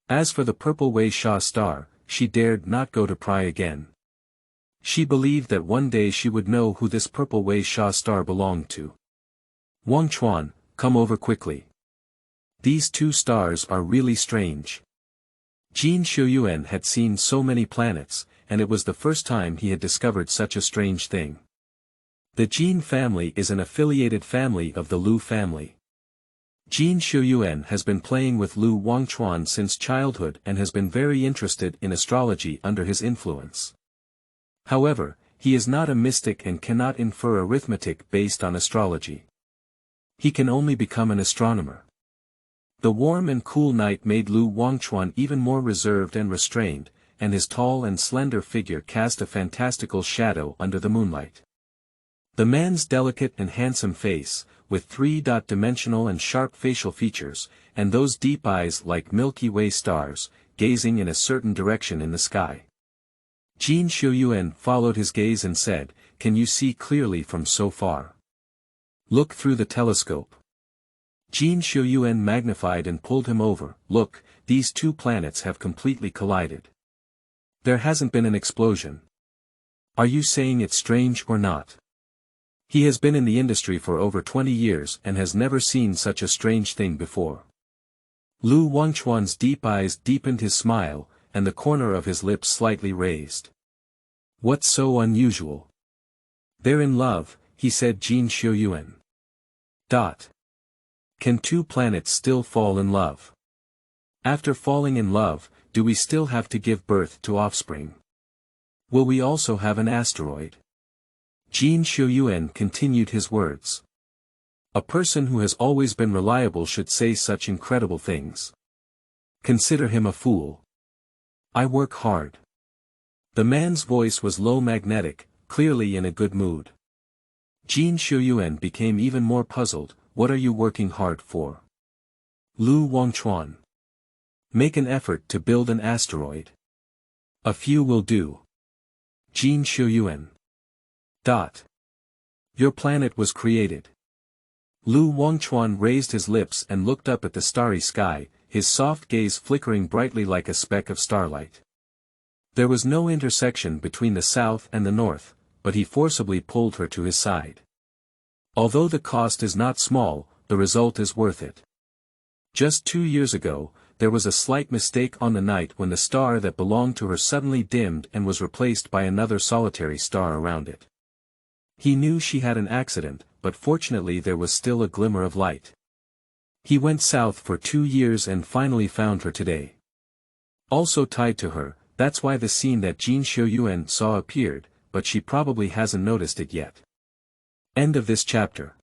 As for the purple Wei Sha star, she dared not go to pry again. She believed that one day she would know who this purple Wei Sha star belonged to. Wangchuan, come over quickly. These two stars are really strange. Jin Shuyuan had seen so many planets, and it was the first time he had discovered such a strange thing. The Jin family is an affiliated family of the Lu family. Jin Shuyuan has been playing with Lu Wangchuan since childhood and has been very interested in astrology under his influence. However, he is not a mystic and cannot infer arithmetic based on astrology. He can only become an astronomer. The warm and cool night made Lu Wangchuan even more reserved and restrained, and his tall and slender figure cast a fantastical shadow under the moonlight. The man's delicate and handsome face, with three-dimensional and sharp facial features, and those deep eyes like Milky Way stars, gazing in a certain direction in the sky. Jin Xiuyuan followed his gaze and said, "Can you see clearly from so far? Look through the telescope." Jin Xiuyuan magnified and pulled him over. "Look, these two planets have completely collided. There hasn't been an explosion. Are you saying it's strange or not?" He has been in the industry for over 20 years and has never seen such a strange thing before. Lu Wangchuan's deep eyes deepened his smile, and the corner of his lips slightly raised. "What's so unusual?" "They're in love," he said. Jin Xiuyuan. Can two planets still fall in love? After falling in love, do we still have to give birth to offspring? Will we also have an asteroid? Jin Xiuyuan continued his words. A person who has always been reliable should say such incredible things. Consider him a fool. I work hard. The man's voice was low, magnetic, clearly in a good mood. Jin Xiuyuan became even more puzzled. What are you working hard for? Lu Wangchuan. Make an effort to build an asteroid. A few will do. Jin Xiuyuan. Your planet was created. Lu Wangchuan raised his lips and looked up at the starry sky, his soft gaze flickering brightly like a speck of starlight. There was no intersection between the south and the north, but he forcibly pulled her to his side. Although the cost is not small, the result is worth it. Just 2 years ago, there was a slight mistake on the night when the star that belonged to her suddenly dimmed and was replaced by another solitary star around it. He knew she had an accident, but fortunately there was still a glimmer of light. He went south for 2 years and finally found her today. Also tied to her, that's why the scene that Jin Xiuyuan saw appeared, but she probably hasn't noticed it yet. End of this chapter.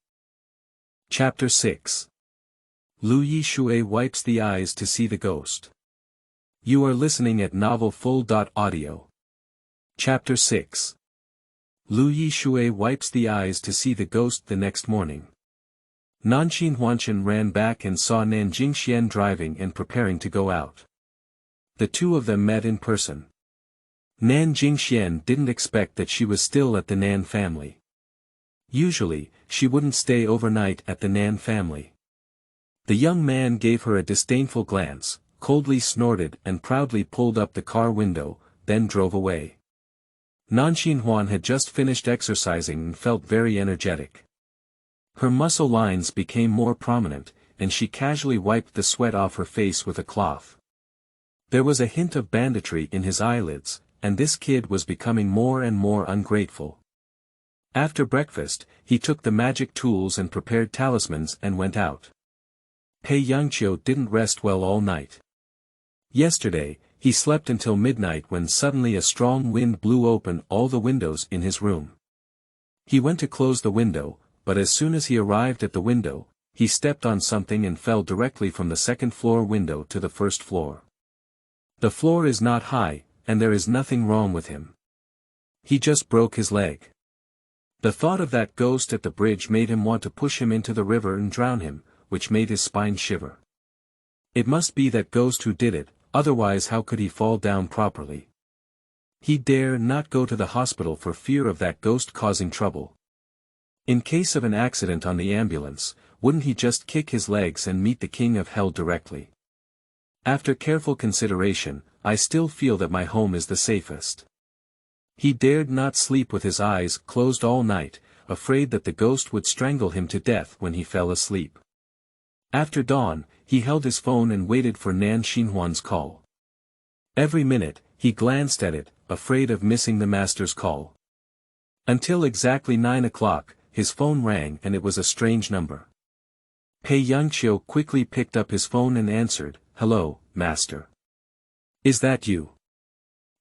Chapter 6. Lu Yishui wipes the eyes to see the ghost. You are listening at novelfull.audio. Chapter 6. Lu Yishui wipes the eyes to see the ghost the next morning. Nanxin Huan ran back and saw Nanjing Xian driving and preparing to go out. The two of them met in person. Nanjing Xian didn't expect that she was still at the Nan family. Usually, she wouldn't stay overnight at the Nan family. The young man gave her a disdainful glance, coldly snorted and proudly pulled up the car window, then drove away. Nanxin Huan had just finished exercising and felt very energetic. Her muscle lines became more prominent, and she casually wiped the sweat off her face with a cloth. There was a hint of banditry in his eyelids, and this kid was becoming more and more ungrateful. After breakfast, he took the magic tools and prepared talismans and went out. Pei Yangqiu didn't rest well all night. Yesterday, he slept until midnight when suddenly a strong wind blew open all the windows in his room. He went to close the window, but as soon as he arrived at the window, he stepped on something and fell directly from the second-floor window to the first floor. The floor is not high, and there is nothing wrong with him. He just broke his leg. The thought of that ghost at the bridge made him want to push him into the river and drown him, which made his spine shiver. It must be that ghost who did it, otherwise how could he fall down properly? He dare not go to the hospital for fear of that ghost causing trouble. In case of an accident on the ambulance, wouldn't he just kick his legs and meet the king of hell directly? After careful consideration, I still feel that my home is the safest. He dared not sleep with his eyes closed all night, afraid that the ghost would strangle him to death when he fell asleep. After dawn, he held his phone and waited for Nanxin Huan's call. Every minute, he glanced at it, afraid of missing the master's call. Until exactly 9 o'clock, his phone rang and it was a strange number. Pei Yangqiu quickly picked up his phone and answered, "Hello, master. Is that you?"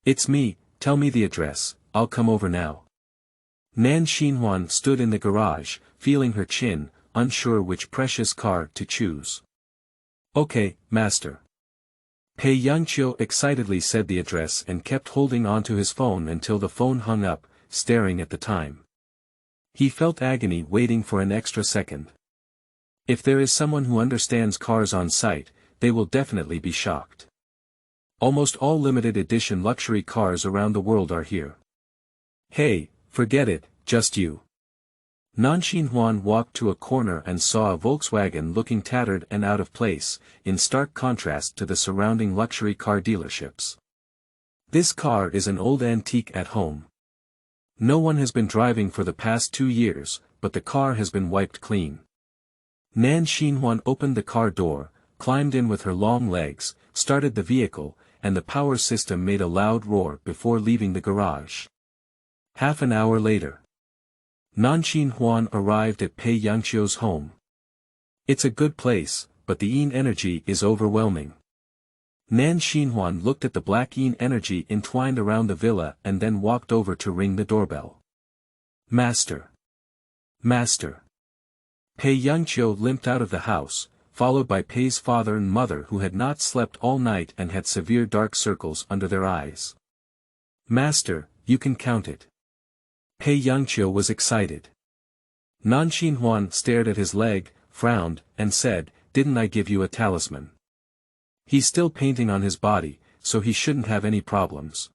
"It's me, tell me the address, I'll come over now." Nanxin Huan stood in the garage, feeling her chin, unsure which precious car to choose. "Okay, master." Pei Yangqiu excitedly said the address and kept holding onto his phone until the phone hung up, staring at the time. He felt agony waiting for an extra second. If there is someone who understands cars on site, they will definitely be shocked. Almost all limited edition luxury cars around the world are here. Hey, forget it, just you. Nanxin Huan walked to a corner and saw a Volkswagen looking tattered and out of place, in stark contrast to the surrounding luxury car dealerships. This car is an old antique at home. No one has been driving for the past 2 years, but the car has been wiped clean. Nanxin Huan opened the car door, climbed in with her long legs, started the vehicle, and the power system made a loud roar before leaving the garage. Half an hour later, Nanxin Huan arrived at Pei Yangqiu's home. It's a good place, but the yin energy is overwhelming. Nanxin Huan looked at the black yin energy entwined around the villa and then walked over to ring the doorbell. Master. Master. Pei Yangqiu limped out of the house, followed by Pei's father and mother who had not slept all night and had severe dark circles under their eyes. Master, you can count it. Pei Yangqiu was excited. Nanxin Huan stared at his leg, frowned, and said, "Didn't I give you a talisman? He's still painting on his body, so he shouldn't have any problems."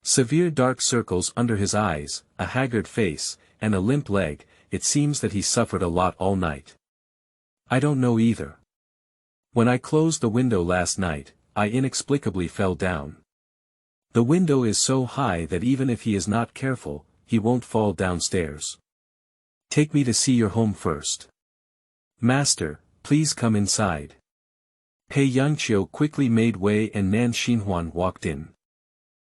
Severe dark circles under his eyes, a haggard face, and a limp leg, it seems that he suffered a lot all night. I don't know either. When I closed the window last night, I inexplicably fell down. The window is so high that even if he is not careful, he won't fall downstairs. Take me to see your home first. Master, please come inside. Pei Yangqiu quickly made way and Nanxin Huan walked in.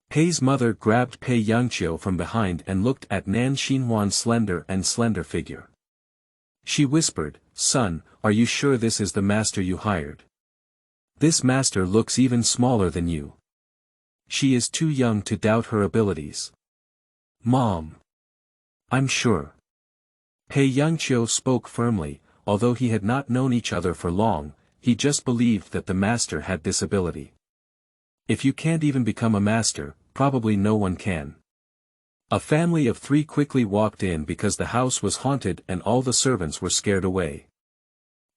Pei's mother grabbed Pei Yangqiu from behind and looked at Nanxin Huan's slender figure. She whispered, "Son, are you sure this is the master you hired? This master looks even smaller than you. She is too young to doubt her abilities." Mom. I'm sure. Pei Yangqiu spoke firmly, although he had not known each other for long, he just believed that the master had this ability. If you can't even become a master, probably no one can. A family of 3 quickly walked in because the house was haunted and all the servants were scared away.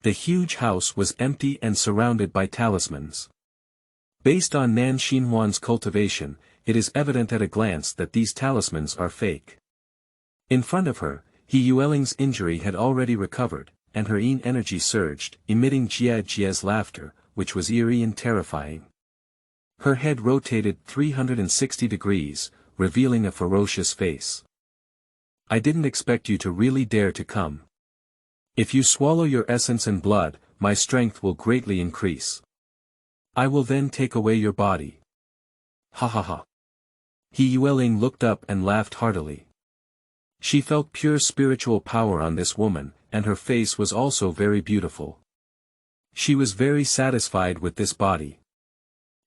The huge house was empty and surrounded by talismans. Based on Nanxin Huan's cultivation, it is evident at a glance that these talismans are fake. In front of her, He Yueling's injury had already recovered, and her yin energy surged, emitting Jie's laughter, which was eerie and terrifying. Her head rotated 360 degrees, revealing a ferocious face. I didn't expect you to really dare to come. If you swallow your essence and blood, my strength will greatly increase. I will then take away your body. Ha ha ha. He Yueling looked up and laughed heartily. She felt pure spiritual power on this woman, and her face was also very beautiful. She was very satisfied with this body.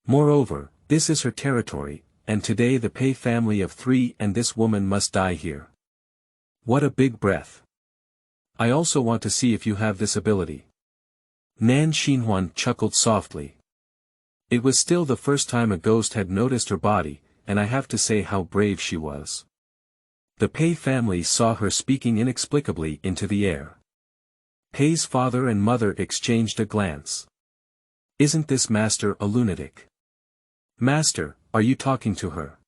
Moreover, this is her territory, and today the Pei family of 3 and this woman must die here. What a big breath. I also want to see if you have this ability. Nanxin Huan chuckled softly. It was still the first time a ghost had noticed her body, and I have to say how brave she was. The Pei family saw her speaking inexplicably into the air. Pei's father and mother exchanged a glance. Isn't this master a lunatic? Master, are you talking to her?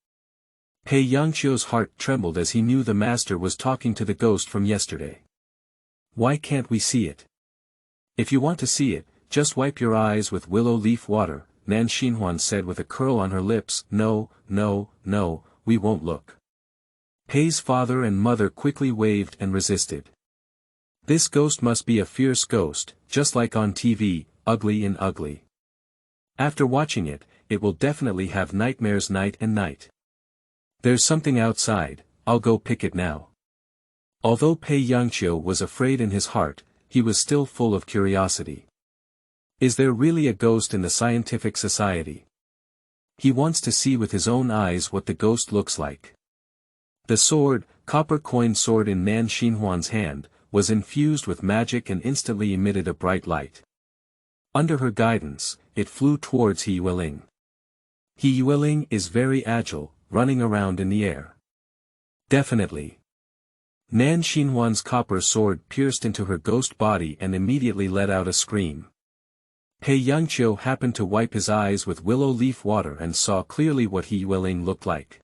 Pei Yangqiu's heart trembled as he knew the master was talking to the ghost from yesterday. Why can't we see it? If you want to see it, just wipe your eyes with willow leaf water, Nanxin Huan said with a curl on her lips. No, we won't look. Pei's father and mother quickly waved and resisted. This ghost must be a fierce ghost, just like on TV, ugly and ugly. After watching it, it will definitely have nightmares night and night. There's something outside, I'll go pick it now. Although Pei Yangqiu was afraid in his heart, he was still full of curiosity. Is there really a ghost in the scientific society? He wants to see with his own eyes what the ghost looks like. The sword, copper coin sword in Nanxin Huan's hand, was infused with magic and instantly emitted a bright light. Under her guidance, it flew towards He Yueling. He Yueling is very agile, running around in the air. Definitely. Nanxin Huan's copper sword pierced into her ghost body and immediately let out a scream. Pei Yangqiu happened to wipe his eyes with willow leaf water and saw clearly what He Yueling looked like.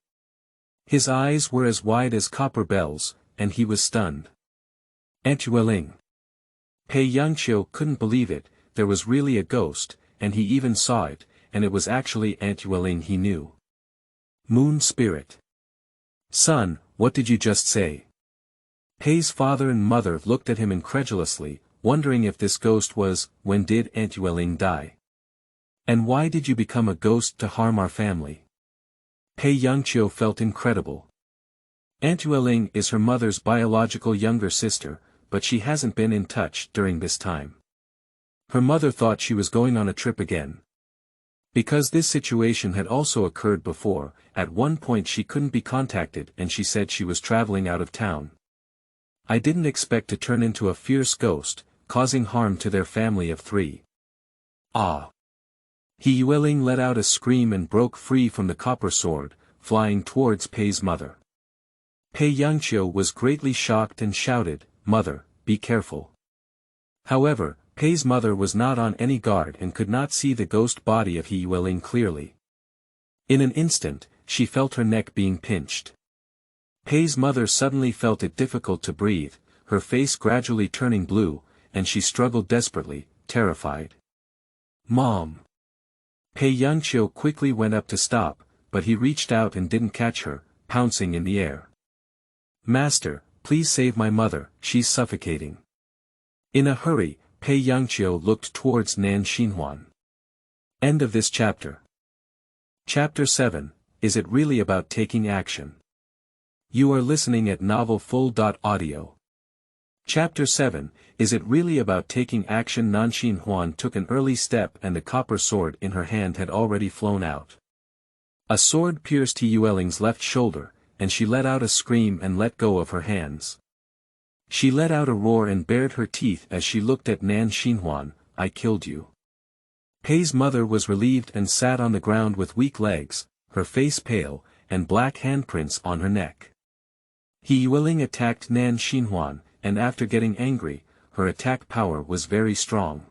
His eyes were as wide as copper bells, and he was stunned. Aunt Yueling. Pei Yangqiu couldn't believe it, there was really a ghost, and he even saw it, and it was actually Aunt Yueling he knew. Moon spirit. Son, what did you just say? Pei's father and mother looked at him incredulously, wondering if this ghost was, when did Aunt Yueling die? And why did you become a ghost to harm our family? Pei Yangqiu felt incredible. Aunt Yueling is her mother's biological younger sister, but she hasn't been in touch during this time. Her mother thought she was going on a trip again. Because this situation had also occurred before, at one point she couldn't be contacted and she said she was traveling out of town. I didn't expect to turn into a fierce ghost, causing harm to their family of 3. Ah! He Yueling let out a scream and broke free from the copper sword, flying towards Pei's mother. Pei Yangqiu was greatly shocked and shouted, "Mother, be careful." However, Pei's mother was not on any guard and could not see the ghost body of He Yueling clearly. In an instant, she felt her neck being pinched. Pei's mother suddenly felt it difficult to breathe, her face gradually turning blue, and she struggled desperately, terrified. Mom! Pei Yangqiu quickly went up to stop, but he reached out and didn't catch her, pouncing in the air. Master, please save my mother, she's suffocating. In a hurry, Pei Yangqiu looked towards Nanxin Huan. End of this chapter. Chapter 7, Is it really about taking action? You are listening at novelfull.audio. Chapter 7, Is it really about taking action? Nanxin Huan took an early step and the copper sword in her hand had already flown out. A sword pierced He Yueling's left shoulder, and she let out a scream and let go of her hands. She let out a roar and bared her teeth as she looked at Nanxin Huan, "I killed you." Pei's mother was relieved and sat on the ground with weak legs, her face pale, and black handprints on her neck. He Yueling attacked Nanxin Huan, and after getting angry, her attack power was very strong.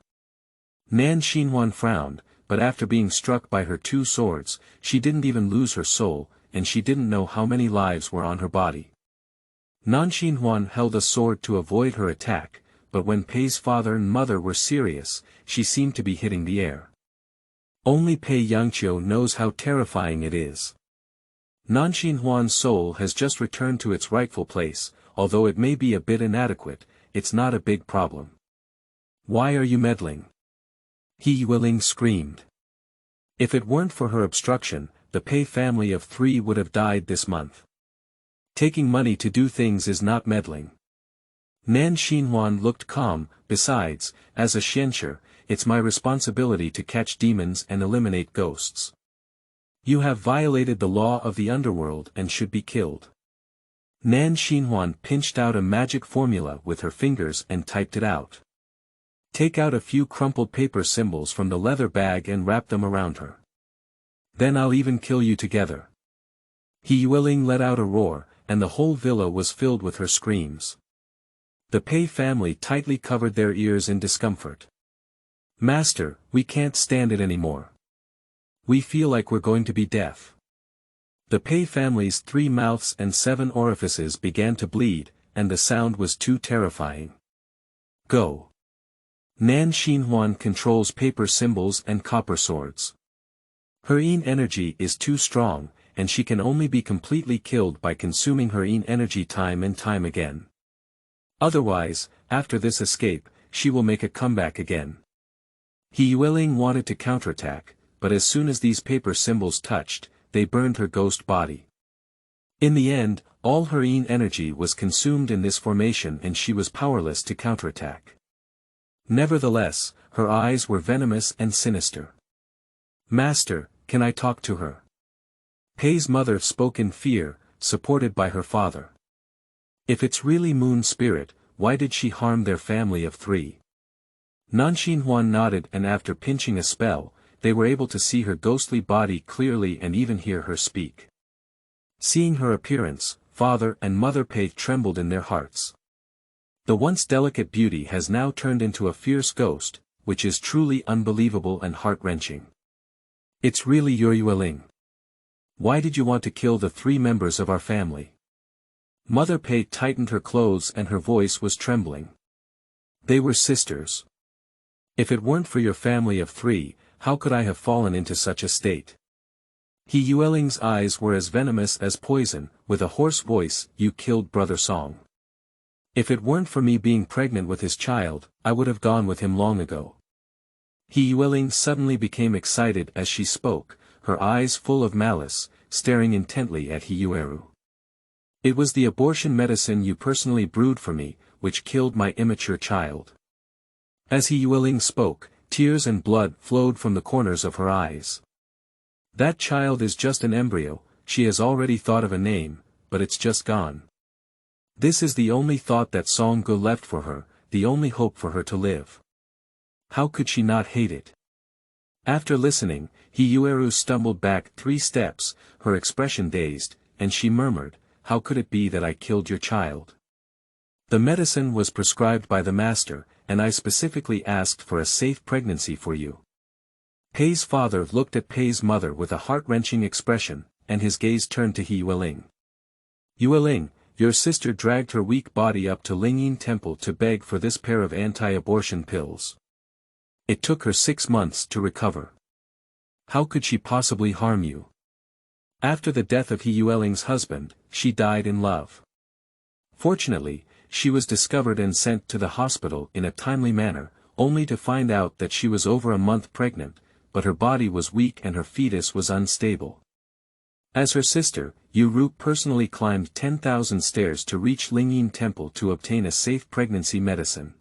Nanxin Huan frowned, but after being struck by her 2 swords, she didn't even lose her soul, and she didn't know how many lives were on her body. Nanxin Huan held a sword to avoid her attack, but when Pei's father and mother were serious, she seemed to be hitting the air. Only Pei Yangqiu knows how terrifying it is. Nanxin Huan's soul has just returned to its rightful place, although it may be a bit inadequate, it's not a big problem. Why are you meddling? He Yueling screamed. If it weren't for her obstruction, the Pei family of 3 would have died this month. Taking money to do things is not meddling. Nanxin Huan looked calm, besides, as a xianxia, it's my responsibility to catch demons and eliminate ghosts. You have violated the law of the underworld and should be killed. Nanxin Huan pinched out a magic formula with her fingers and typed it out. Take out a few crumpled paper symbols from the leather bag and wrap them around her. Then I'll even kill you together. He Yueling let out a roar, and the whole villa was filled with her screams. The Pei family tightly covered their ears in discomfort. Master, we can't stand it anymore. We feel like we're going to be deaf. The Pei family's 3 mouths and 7 orifices began to bleed, and the sound was too terrifying. Go. Nanxin Huan controls paper symbols and copper swords. Her yin energy is too strong, and she can only be completely killed by consuming her yin energy time and time again. Otherwise, after this escape, she will make a comeback again. He Yueling wanted to counterattack, but as soon as these paper symbols touched, they burned her ghost body. In the end, all her yin energy was consumed in this formation and she was powerless to counterattack. Nevertheless, her eyes were venomous and sinister. Master, can I talk to her? Pei's mother spoke in fear, supported by her father. If it's really moon spirit, why did she harm their family of 3? Nanxin Huan nodded, and after pinching a spell, they were able to see her ghostly body clearly and even hear her speak. Seeing her appearance, father and mother Pei trembled in their hearts. The once delicate beauty has now turned into a fierce ghost, which is truly unbelievable and heart-wrenching. It's really your Yueling. Why did you want to kill the 3 members of our family? Mother Pei tightened her clothes and her voice was trembling. They were sisters. If it weren't for your family of 3, how could I have fallen into such a state? He Yueling's eyes were as venomous as poison, with a hoarse voice, you killed Brother Song. If it weren't for me being pregnant with his child, I would have gone with him long ago. He Yueling suddenly became excited as she spoke, her eyes full of malice, staring intently at He Yueru. It was the abortion medicine you personally brewed for me, which killed my immature child. As He Yueling spoke, tears and blood flowed from the corners of her eyes. That child is just an embryo, she has already thought of a name, but it's just gone. This is the only thought that Song Gu left for her, the only hope for her to live. How could she not hate it? After listening, He Yueru stumbled back 3 steps, her expression dazed, and she murmured, how could it be that I killed your child? The medicine was prescribed by the master, and I specifically asked for a safe pregnancy for you. Pei's father looked at Pei's mother with a heart-wrenching expression, and his gaze turned to He Yueling. Yueling, your sister dragged her weak body up to Lingyin Temple to beg for this pair of anti-abortion pills. It took her 6 months to recover. How could she possibly harm you? After the death of He Yueling's husband, she died in love. Fortunately, she was discovered and sent to the hospital in a timely manner, only to find out that she was over a month pregnant, but her body was weak and her fetus was unstable. As her sister, Yu Ru personally climbed 10,000 stairs to reach Lingyin Temple to obtain a safe pregnancy medicine.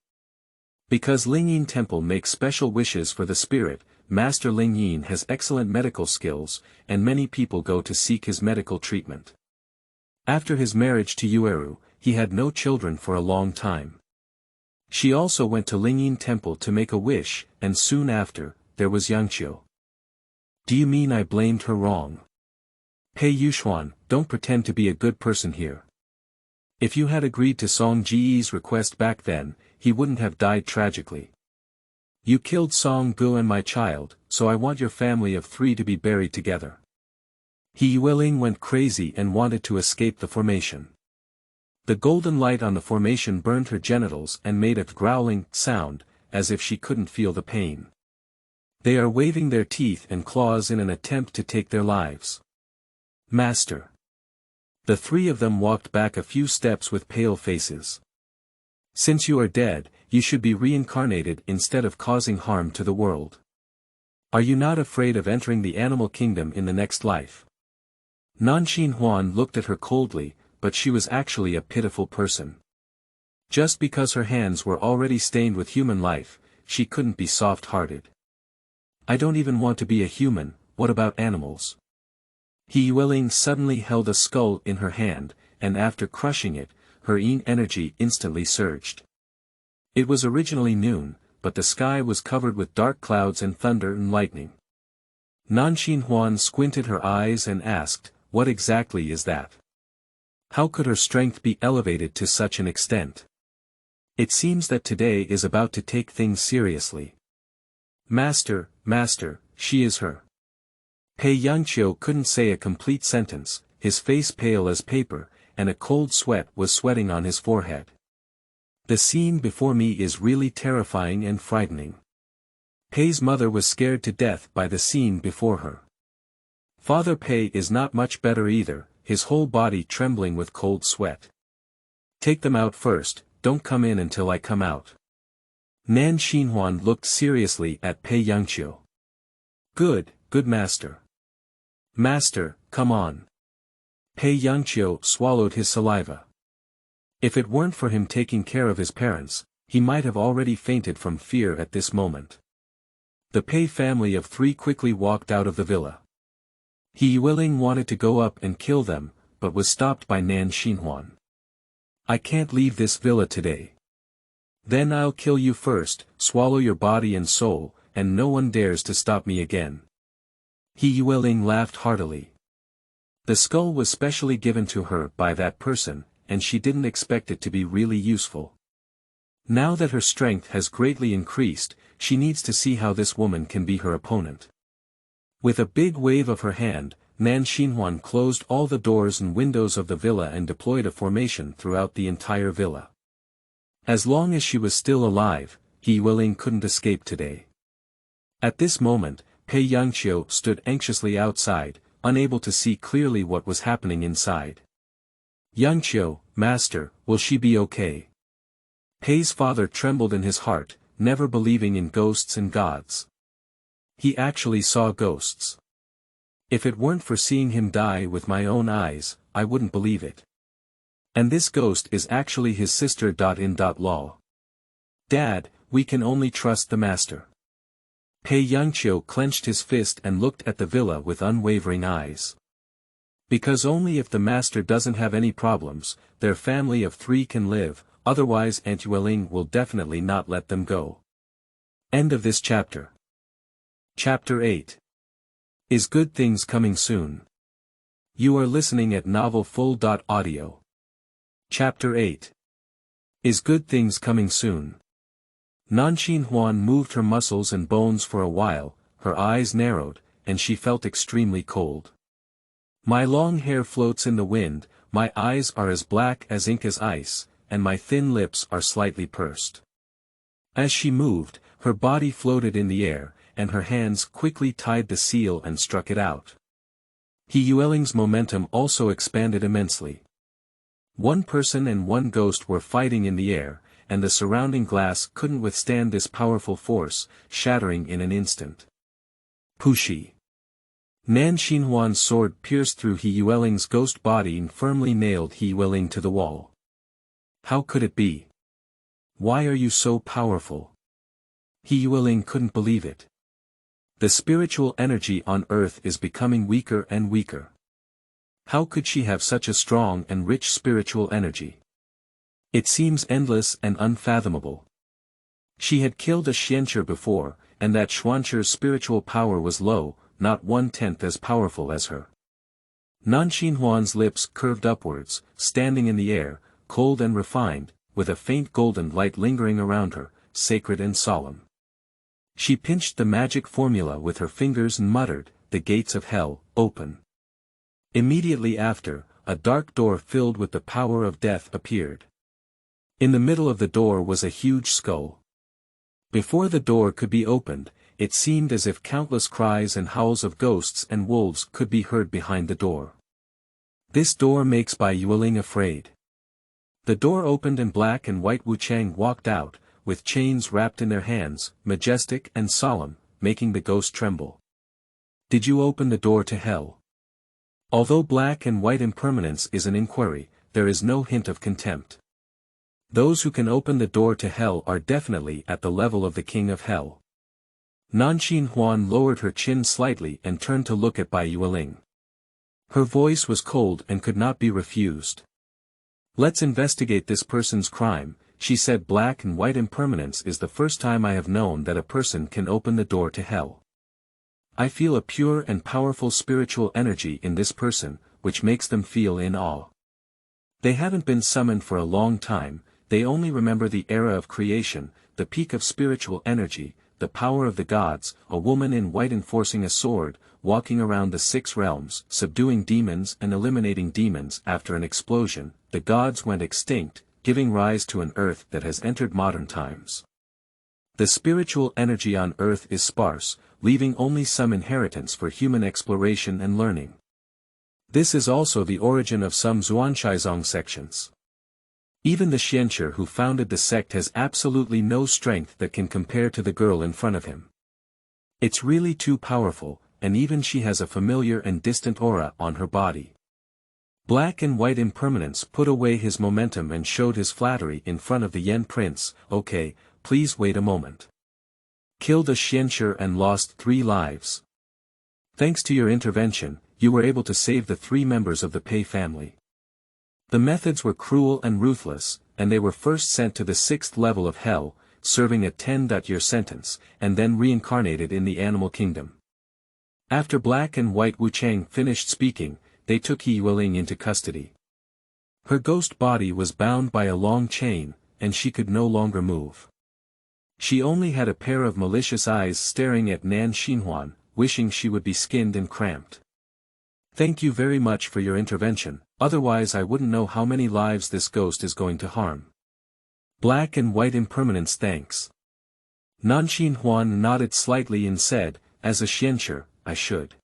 Because Lingyin Temple makes special wishes for the spirit, Master Lingyin has excellent medical skills, and many people go to seek his medical treatment. After his marriage to Yueru, he had no children for a long time. She also went to Lingyin Temple to make a wish, and soon after, there was Yangqiu. Do you mean I blamed her wrong? Pei Yuxuan, don't pretend to be a good person here. If you had agreed to Song Ji's request back then, he wouldn't have died tragically. You killed Song Gu and my child, so I want your family of 3 to be buried together. He Yueling went crazy and wanted to escape the formation. The golden light on the formation burned her genitals and made a growling sound, as if she couldn't feel the pain. They are waving their teeth and claws in an attempt to take their lives. Master. The 3 of them walked back a few steps with pale faces. Since you are dead, you should be reincarnated instead of causing harm to the world. Are you not afraid of entering the animal kingdom in the next life? Nanxin Huan looked at her coldly, but she was actually a pitiful person. Just because her hands were already stained with human life, she couldn't be soft-hearted. I don't even want to be a human, what about animals? He Yueling suddenly held a skull in her hand, and after crushing it, her yin energy instantly surged. It was originally noon, but the sky was covered with dark clouds and thunder and lightning. Nanxin Huan squinted her eyes and asked, what exactly is that? How could her strength be elevated to such an extent? It seems that today is about to take things seriously. Master, she is her. Pei Yangqiu couldn't say a complete sentence, his face pale as paper, and a cold sweat was sweating on his forehead. The scene before me is really terrifying and frightening. Pei's mother was scared to death by the scene before her. Father Pei is not much better either, his whole body trembling with cold sweat. Take them out first, don't come in until I come out. Nanxin Huan looked seriously at Pei Yangqiu. Good master. Master, come on. Pei Yangqiu swallowed his saliva. If it weren't for him taking care of his parents, he might have already fainted from fear at this moment. The Pei family of 3 quickly walked out of the villa. He Yueling wanted to go up and kill them, but was stopped by Nanxin Huan. I can't leave this villa today. Then I'll kill you first, swallow your body and soul, and no one dares to stop me again. He Yueling laughed heartily. The skull was specially given to her by that person, and she didn't expect it to be really useful. Now that her strength has greatly increased, she needs to see how this woman can be her opponent. With a big wave of her hand, Nanxin Huan closed all the doors and windows of the villa and deployed a formation throughout the entire villa. As long as she was still alive, He Yueling couldn't escape today. At this moment, Pei Yangqiu stood anxiously outside, unable to see clearly what was happening inside. Yangqiu, master, will she be okay? Pei's father trembled in his heart, never believing in ghosts and gods. He actually saw ghosts. If it weren't for seeing him die with my own eyes, I wouldn't believe it. And this ghost is actually his sister. Lol. Dad, we can only trust the master. Pei Yangqiu clenched his fist and looked at the villa with unwavering eyes. Because only if the master doesn't have any problems, their family of 3 can live, otherwise Aunt Yueling will definitely not let them go. End of this chapter. Chapter 8. Is good things coming soon? You are listening at novelfull.audio. Chapter 8. Is good things coming soon? Nanxin Huan moved her muscles and bones for a while, her eyes narrowed, and she felt extremely cold. My long hair floats in the wind, my eyes are as black as ink as ice, and my thin lips are slightly pursed. As she moved, her body floated in the air, and her hands quickly tied the seal and struck it out. He Yueling's momentum also expanded immensely. One person and one ghost were fighting in the air, and the surrounding glass couldn't withstand this powerful force, shattering in an instant. Pushi. Nanxin Huan's sword pierced through He Yueling's ghost body and firmly nailed He Yueling to the wall. How could it be? Why are you so powerful? He Yueling couldn't believe it. The spiritual energy on earth is becoming weaker and weaker. How could she have such a strong and rich spiritual energy? It seems endless and unfathomable. She had killed a Xianqi before, and that Xuanqi's spiritual power was low, not 1/10 as powerful as her. Nanxin Huan's lips curved upwards, standing in the air, cold and refined, with a faint golden light lingering around her, sacred and solemn. She pinched the magic formula with her fingers and muttered, "The gates of hell, open." Immediately after, a dark door filled with the power of death appeared. In the middle of the door was a huge skull. Before the door could be opened, it seemed as if countless cries and howls of ghosts and wolves could be heard behind the door. This door makes Bai Yueling afraid. The door opened and Black and White Wuchang walked out, with chains wrapped in their hands, majestic and solemn, making the ghost tremble. Did you open the door to hell? Although Black and White impermanence is an inquiry, there is no hint of contempt. Those who can open the door to hell are definitely at the level of the king of hell. Nanxin Huan lowered her chin slightly and turned to look at Bai Yueling. Her voice was cold and could not be refused. Let's investigate this person's crime, she said. Black and White impermanence is the first time I have known that a person can open the door to hell. I feel a pure and powerful spiritual energy in this person, which makes them feel in awe. They haven't been summoned for a long time, they only remember the era of creation, the peak of spiritual energy, the power of the gods, a woman in white enforcing a sword, walking around the 6 realms, subduing demons and eliminating demons. After an explosion, the gods went extinct, giving rise to an earth that has entered modern times. The spiritual energy on earth is sparse, leaving only some inheritance for human exploration and learning. This is also the origin of some Zhuangshizong sections. Even the Xianqi who founded the sect has absolutely no strength that can compare to the girl in front of him. It's really too powerful, and even she has a familiar and distant aura on her body. Black and White impermanence put away his momentum and showed his flattery in front of the Yen prince. Okay, please wait a moment. Killed a Xianqi and lost 3 lives. Thanks to your intervention, you were able to save the 3 members of the Pei family. The methods were cruel and ruthless, and they were first sent to the 6th level of hell, serving a 10-year sentence, and then reincarnated in the animal kingdom. After Black and White Wuchang finished speaking, they took He Yueling into custody. Her ghost body was bound by a long chain, and she could no longer move. She only had a pair of malicious eyes staring at Nanxin Huan, wishing she would be skinned and cramped. "Thank you very much for your intervention, otherwise I wouldn't know how many lives this ghost is going to harm." "Black and white impermanence, thanks." Nanxin Huan nodded slightly and said, "As a xianxia, I should."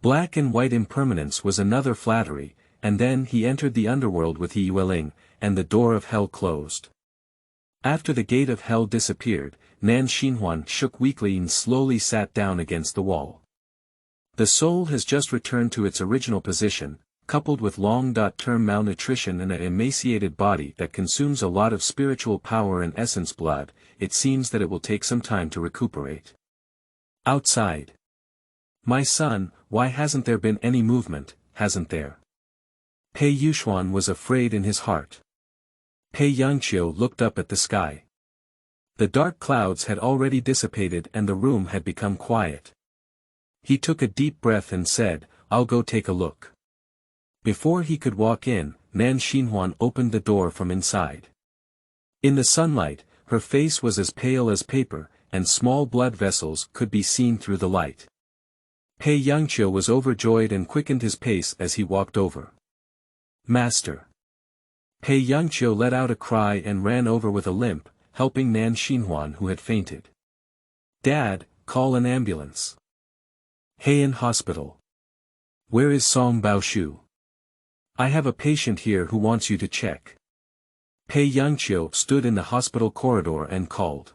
Black and white impermanence was another flattery, and then he entered the underworld with Yi Yueling, and the door of hell closed. After the gate of hell disappeared, Nanxin Huan shook weakly and slowly sat down against the wall. The soul has just returned to its original position, coupled with long-term malnutrition and an emaciated body that consumes a lot of spiritual power and essence blood. It seems that it will take some time to recuperate. Outside. "My son, why hasn't there been any movement, hasn't there?" Pei Yuxuan was afraid in his heart. Pei Yangqiu looked up at the sky. The dark clouds had already dissipated and the room had become quiet. He took a deep breath and said, "I'll go take a look." Before he could walk in, Nanxin Huan opened the door from inside. In the sunlight, her face was as pale as paper, and small blood vessels could be seen through the light. Pei Yangqiu was overjoyed and quickened his pace as he walked over. "Master." Pei Yangqiu let out a cry and ran over with a limp, helping Nanxin Huan who had fainted. "Dad, call an ambulance." "Heian Hospital." "Where is Song Baoshu?" "I have a patient here who wants you to check." Pei Yangqiu stood in the hospital corridor and called.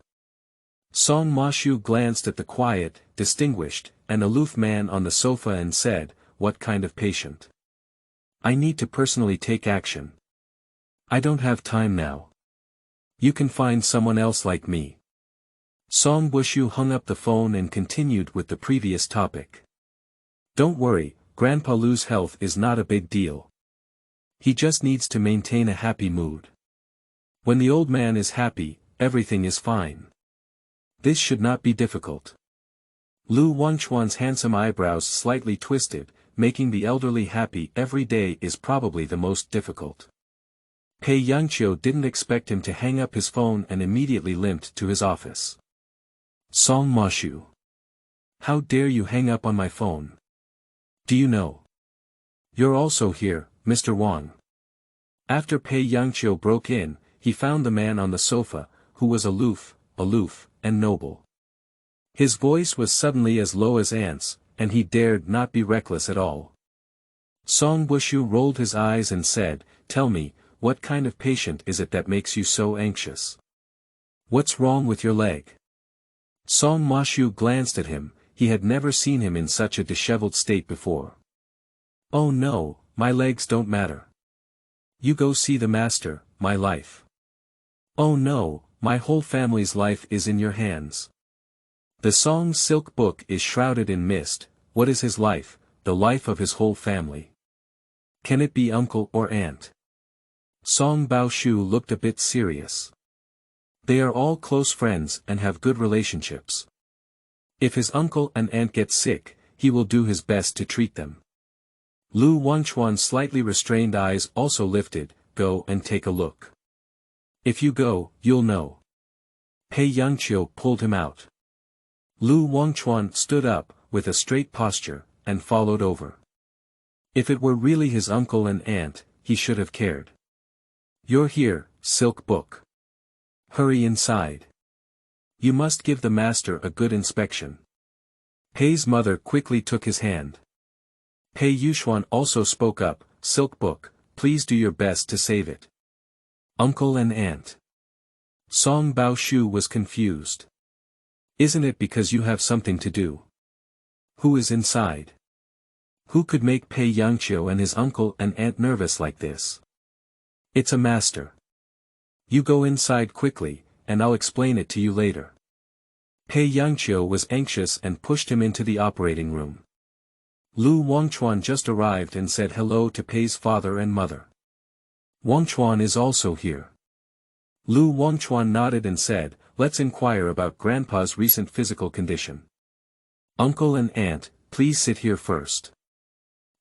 Song Mashu glanced at the quiet, distinguished, and aloof man on the sofa and said, "What kind of patient? I need to personally take action. I don't have time now. You can find someone else like me." Song Bushu hung up the phone and continued with the previous topic. "Don't worry, Grandpa Lu's health is not a big deal. He just needs to maintain a happy mood. When the old man is happy, everything is fine. This should not be difficult." Lu Wangchuan's handsome eyebrows slightly twisted, making the elderly happy every day is probably the most difficult. Pei Yangqiu didn't expect him to hang up his phone and immediately limped to his office. "Song Mashu. How dare you hang up on my phone? Do you know? You're also here, Mr. Wang." After Pei Yangqiu broke in, he found the man on the sofa, who was aloof, and noble. His voice was suddenly as low as ants, and he dared not be reckless at all. Song Bushu rolled his eyes and said, "Tell me, what kind of patient is it that makes you so anxious? What's wrong with your leg?" Song Mashu glanced at him, he had never seen him in such a disheveled state before. "Oh no, my legs don't matter. You go see the master, my life." "Oh no, my whole family's life is in your hands. The Song's silk book is shrouded in mist. What is his life, the life of his whole family? Can it be uncle or aunt?" Song Baoshu looked a bit serious. "They are all close friends and have good relationships. If his uncle and aunt get sick, he will do his best to treat them." Lu Wangchuan's slightly restrained eyes also lifted. "Go and take a look. If you go, you'll know." Pei Yangqiu pulled him out. Lu Wangchuan stood up, with a straight posture, and followed over. If it were really his uncle and aunt, he should have cared. "You're here, silk book. Hurry inside. You must give the master a good inspection." Pei's mother quickly took his hand. Pei Yuxuan also spoke up, "Silk book, please do your best to save it." "Uncle and aunt." Song Baoshu was confused. "Isn't it because you have something to do? Who is inside? Who could make Pei Yangqiu and his uncle and aunt nervous like this?" "It's a master. You go inside quickly, and I'll explain it to you later." Pei Yangqiu was anxious and pushed him into the operating room. Lu Wangchuan just arrived and said hello to Pei's father and mother. "Wangchuan is also here." Lu Wangchuan nodded and said, "Let's inquire about Grandpa's recent physical condition. Uncle and aunt, please sit here first.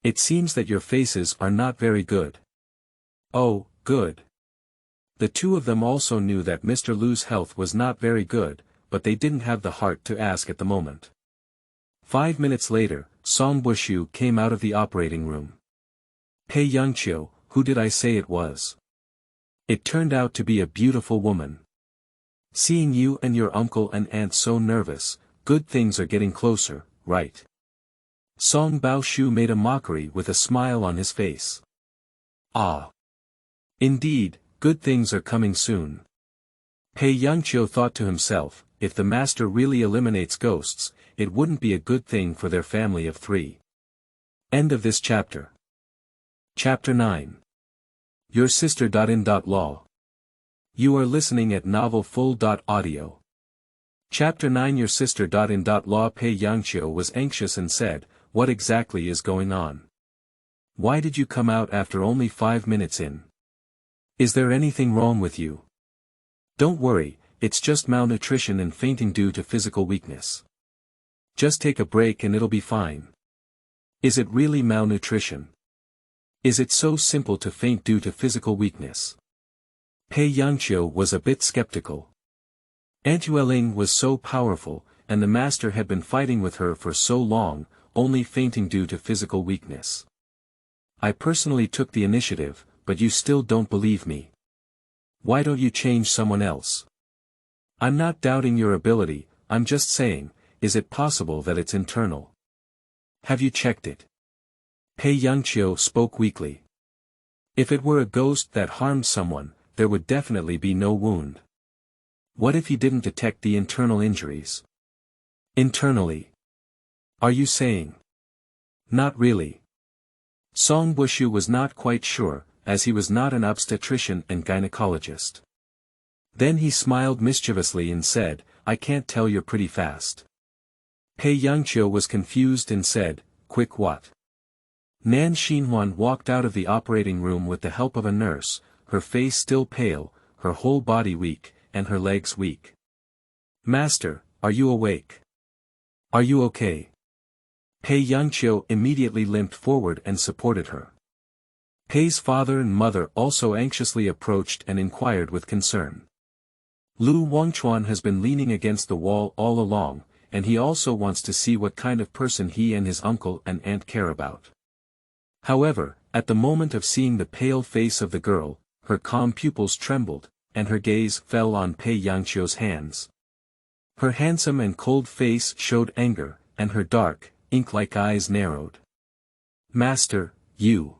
It seems that your faces are not very good." "Oh, good." The two of them also knew that Mr. Lu's health was not very good, but they didn't have the heart to ask at the moment. 5 minutes later, Song Bushu came out of the operating room. Pei Yangqiu, who did I say it was? It turned out to be a beautiful woman. Seeing you and your uncle and aunt so nervous, good things are getting closer, right? Song Baoshu made a mockery with a smile on his face. Ah. Indeed, good things are coming soon. Pei Yangqiu thought to himself, if the master really eliminates ghosts, it wouldn't be a good thing for their family of 3. End of this chapter. Chapter 9. Your sister. In law. You are listening at novelfull.audio. Chapter 9. Your sister. In law. Pei Yangqiu was anxious and said, what exactly is going on? Why did you come out after only 5 minutes in? Is there anything wrong with you? Don't worry, it's just malnutrition and fainting due to physical weakness. Just take a break and it'll be fine. Is it really malnutrition? Is it so simple to faint due to physical weakness? Pei Yangqiu was a bit skeptical. Aunt Yueling was so powerful, and the master had been fighting with her for so long, only fainting due to physical weakness. I personally took the initiative, but you still don't believe me. Why don't you change someone else? I'm not doubting your ability, I'm just saying, is it possible that it's internal? Have you checked it? Pei Yangqiu spoke weakly. If it were a ghost that harmed someone, there would definitely be no wound. What if he didn't detect the internal injuries? Internally? Are you saying? Not really. Song Bushu was not quite sure, as he was not an obstetrician and gynecologist. Then he smiled mischievously and said, I can't tell, you're pretty fast. Pei Yangqiu was confused and said, quick what? Nanxin Huan walked out of the operating room with the help of a nurse, her face still pale, her whole body weak, and her legs weak. Master, are you awake? Are you okay? Pei Yangqiu immediately limped forward and supported her. Pei's father and mother also anxiously approached and inquired with concern. Lu Wangchuan has been leaning against the wall all along, and he also wants to see what kind of person he and his uncle and aunt care about. However, at the moment of seeing the pale face of the girl, her calm pupils trembled, and her gaze fell on Pei Yangqiu's hands. Her handsome and cold face showed anger, and her dark, ink-like eyes narrowed. Master, you.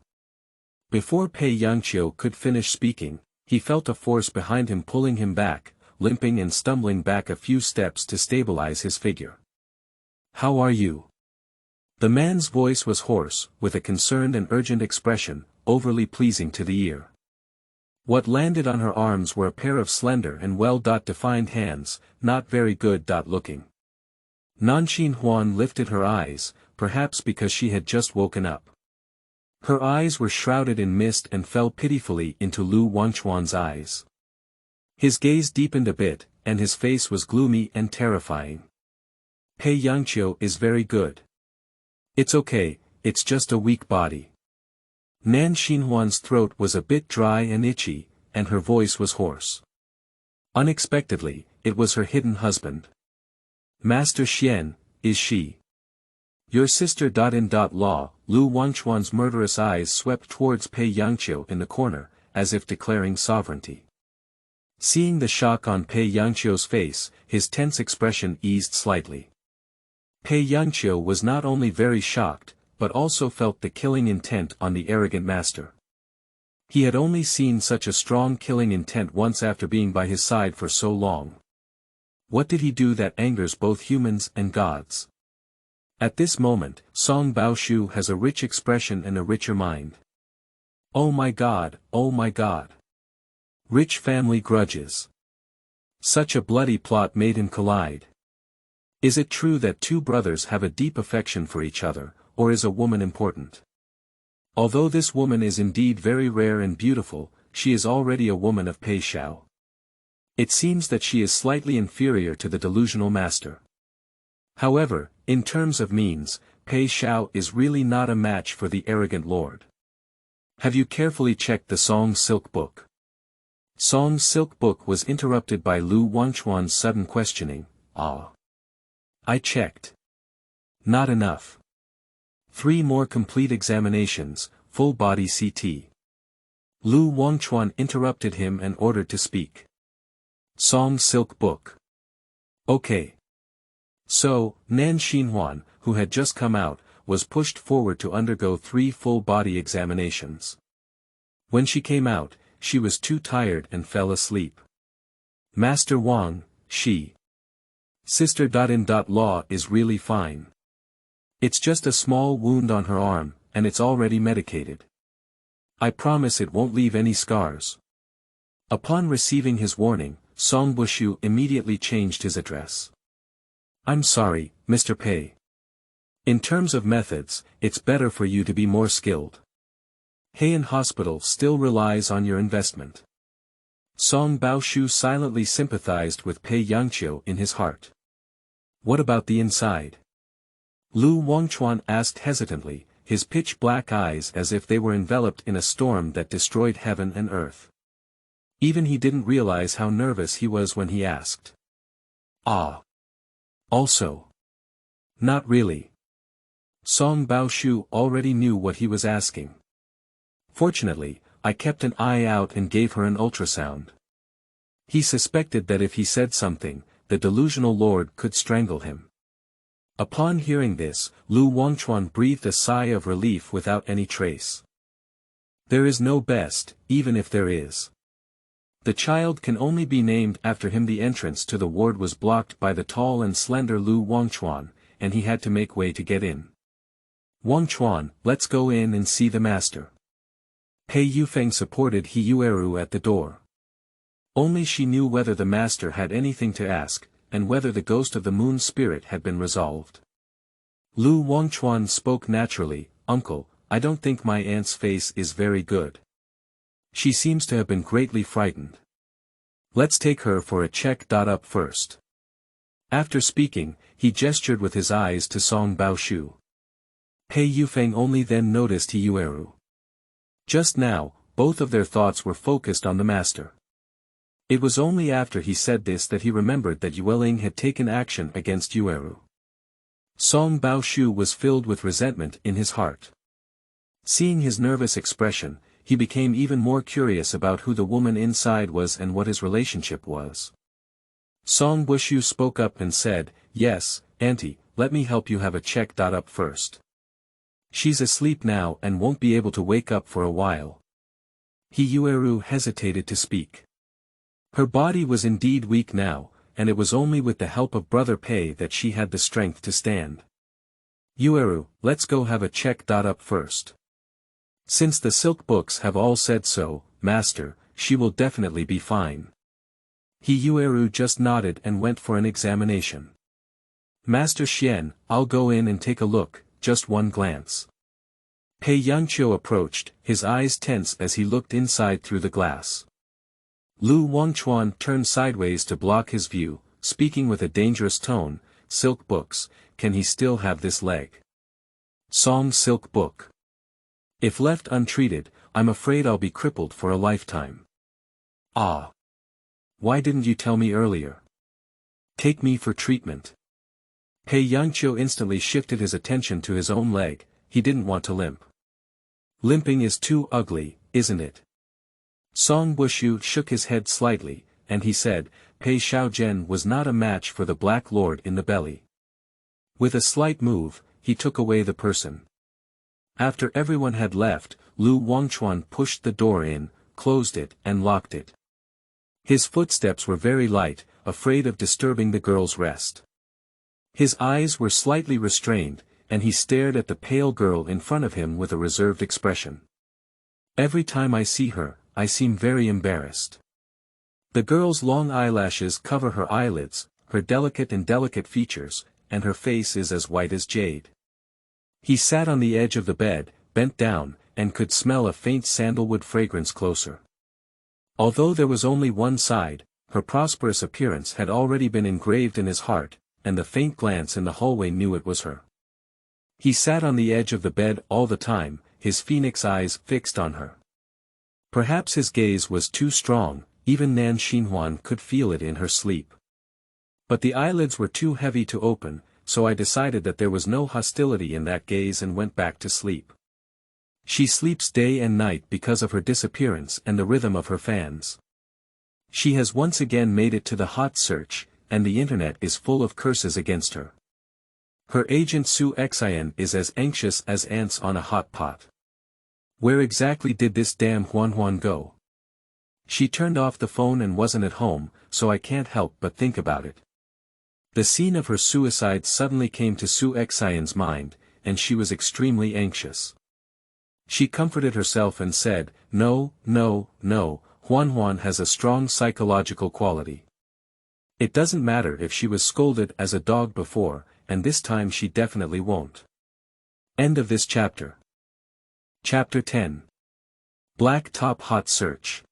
Before Pei Yangqiu could finish speaking, he felt a force behind him pulling him back, limping and stumbling back a few steps to stabilize his figure. How are you? The man's voice was hoarse, with a concerned and urgent expression, overly pleasing to the ear. What landed on her arms were a pair of slender and well-defined hands, not very good looking. Nanxin Huan lifted her eyes, perhaps because she had just woken up. Her eyes were shrouded in mist and fell pitifully into Lu Wangchuan's eyes. His gaze deepened a bit, and his face was gloomy and terrifying. Pei Yangqiu is very good. It's okay, it's just a weak body. Nanxin Huan's throat was a bit dry and itchy, and her voice was hoarse. Unexpectedly, it was her hidden husband. Master Xian, is she? Your sister. In law, Lu Wangchuan's murderous eyes swept towards Pei Yangqiu in the corner, as if declaring sovereignty. Seeing the shock on Pei Yangqiu's face, his tense expression eased slightly. Pei Yangqiu was not only very shocked, but also felt the killing intent on the arrogant master. He had only seen such a strong killing intent once after being by his side for so long. What did he do that angers both humans and gods? At this moment, Song Baoshu has a rich expression and a richer mind. Oh my God, oh my God. Rich family grudges. Such a bloody plot made him collide. Is it true that two brothers have a deep affection for each other, or is a woman important? Although this woman is indeed very rare and beautiful, she is already a woman of Pei Shao. It seems that she is slightly inferior to the delusional master. However, in terms of means, Pei Shao is really not a match for the arrogant lord. Have you carefully checked the Song Silk book? Song's silk book was interrupted by Lu Wangchuan's sudden questioning. Ah. I checked. Not enough. 3 more complete examinations, full body CT. Lu Wangchuan interrupted him and ordered to speak. Song's silk book. Okay. So, Nanxin Huan, who had just come out, was pushed forward to undergo 3 full body examinations. When she came out, she was too tired and fell asleep. Master Wang, she. Sister. Law is really fine. It's just a small wound on her arm, and it's already medicated. I promise it won't leave any scars. Upon receiving his warning, Song Bushu immediately changed his address. I'm sorry, Mr. Pei. In terms of methods, it's better for you to be more skilled. Heian Hospital still relies on your investment. Song Baoshu silently sympathized with Pei Yangqiu in his heart. What about the inside? Lu Wangchuan asked hesitantly, his pitch-black eyes as if they were enveloped in a storm that destroyed heaven and earth. Even he didn't realize how nervous he was when he asked. Ah. Also. Not really. Song Baoshu already knew what he was asking. Fortunately, I kept an eye out and gave her an ultrasound. He suspected that if he said something, the delusional lord could strangle him. Upon hearing this, Lu Wangchuan breathed a sigh of relief without any trace. There is no best, even if there is. The child can only be named after him. The entrance to the ward was blocked by the tall and slender Lu Wangchuan, and he had to make way to get in. Wangchuan, let's go in and see the master. Pei Yufeng supported He Yueru at the door. Only she knew whether the master had anything to ask, and whether the ghost of the moon spirit had been resolved. Lu Wangchuan spoke naturally, Uncle, I don't think my aunt's face is very good. She seems to have been greatly frightened. Let's take her for a check. Up first. After speaking, he gestured with his eyes to Song Baoshu. Pei Yufeng only then noticed He Yueru. Just now, both of their thoughts were focused on the master. It was only after he said this that he remembered that Yueling had taken action against Yueru. Song Baoshu was filled with resentment in his heart. Seeing his nervous expression, he became even more curious about who the woman inside was and what his relationship was. Song Bushu spoke up and said, Yes, Auntie, let me help you have a check. Up first. She's asleep now and won't be able to wake up for a while. He Yueru hesitated to speak. Her body was indeed weak now, and it was only with the help of Brother Pei that she had the strength to stand. Yueru, let's go have a check. Up first. Since the silk books have all said so, Master, she will definitely be fine. He Yueru just nodded and went for an examination. Master Xian, I'll go in and take a look, just one glance. Pei Yangqiu approached, his eyes tense as he looked inside through the glass. Lu Wangchuan turned sideways to block his view, speaking with a dangerous tone, Silk books, can he still have this leg? Song silk book. If left untreated, I'm afraid I'll be crippled for a lifetime. Ah. Why didn't you tell me earlier? Take me for treatment. Pei Yangqiu instantly shifted his attention to his own leg, he didn't want to limp. Limping is too ugly, isn't it? Song Bushu shook his head slightly, and he said, Pei Xiaozhen was not a match for the Black Lord in the belly. With a slight move, he took away the person. After everyone had left, Lu Wangchuan pushed the door in, closed it and locked it. His footsteps were very light, afraid of disturbing the girl's rest. His eyes were slightly restrained, and he stared at the pale girl in front of him with a reserved expression. Every time I see her, I seem very embarrassed. The girl's long eyelashes cover her eyelids, her delicate features, and her face is as white as jade. He sat on the edge of the bed, bent down, and could smell a faint sandalwood fragrance closer. Although there was only one side, her prosperous appearance had already been engraved in his heart, and the faint glance in the hallway knew it was her. He sat on the edge of the bed all the time, his phoenix eyes fixed on her. Perhaps his gaze was too strong, Even Nanxin Huan could feel it in her sleep. But the eyelids were too heavy to open, so I decided that there was no hostility in that gaze and went back to sleep. She sleeps day and night because of her disappearance and the rhythm of her fans. She has once again made it to the hot search, and the internet is full of curses against her. Her agent Sui is as anxious as ants on a hot pot. Where exactly did this damn Huan go? She turned off the phone and wasn't at home, so I can't help but think about it. The scene of her suicide suddenly came to Sui's mind, and she was extremely anxious. She comforted herself and said, "No, no, no, Huan has a strong psychological quality. It doesn't matter if she was scolded as a dog before, and this time she definitely won't." End of this chapter. Chapter 10. Black Top Hot Search.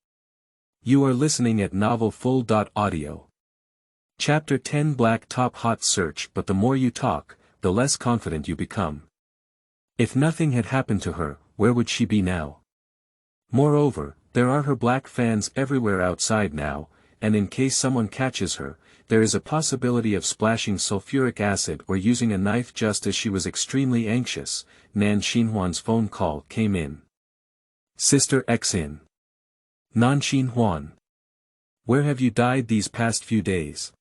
You are listening at novelfull.audio. Chapter 10. Black Top Hot Search. But the more you talk, the less confident you become. If nothing had happened to her, where would she be now? Moreover, there are her black fans everywhere outside now, and in case someone catches her, there is a possibility of splashing sulfuric acid or using a knife. Just as she was extremely anxious, Nanxin Huan's phone call came in. Sister Xin. Nanxin Huan. Where have you died these past few days?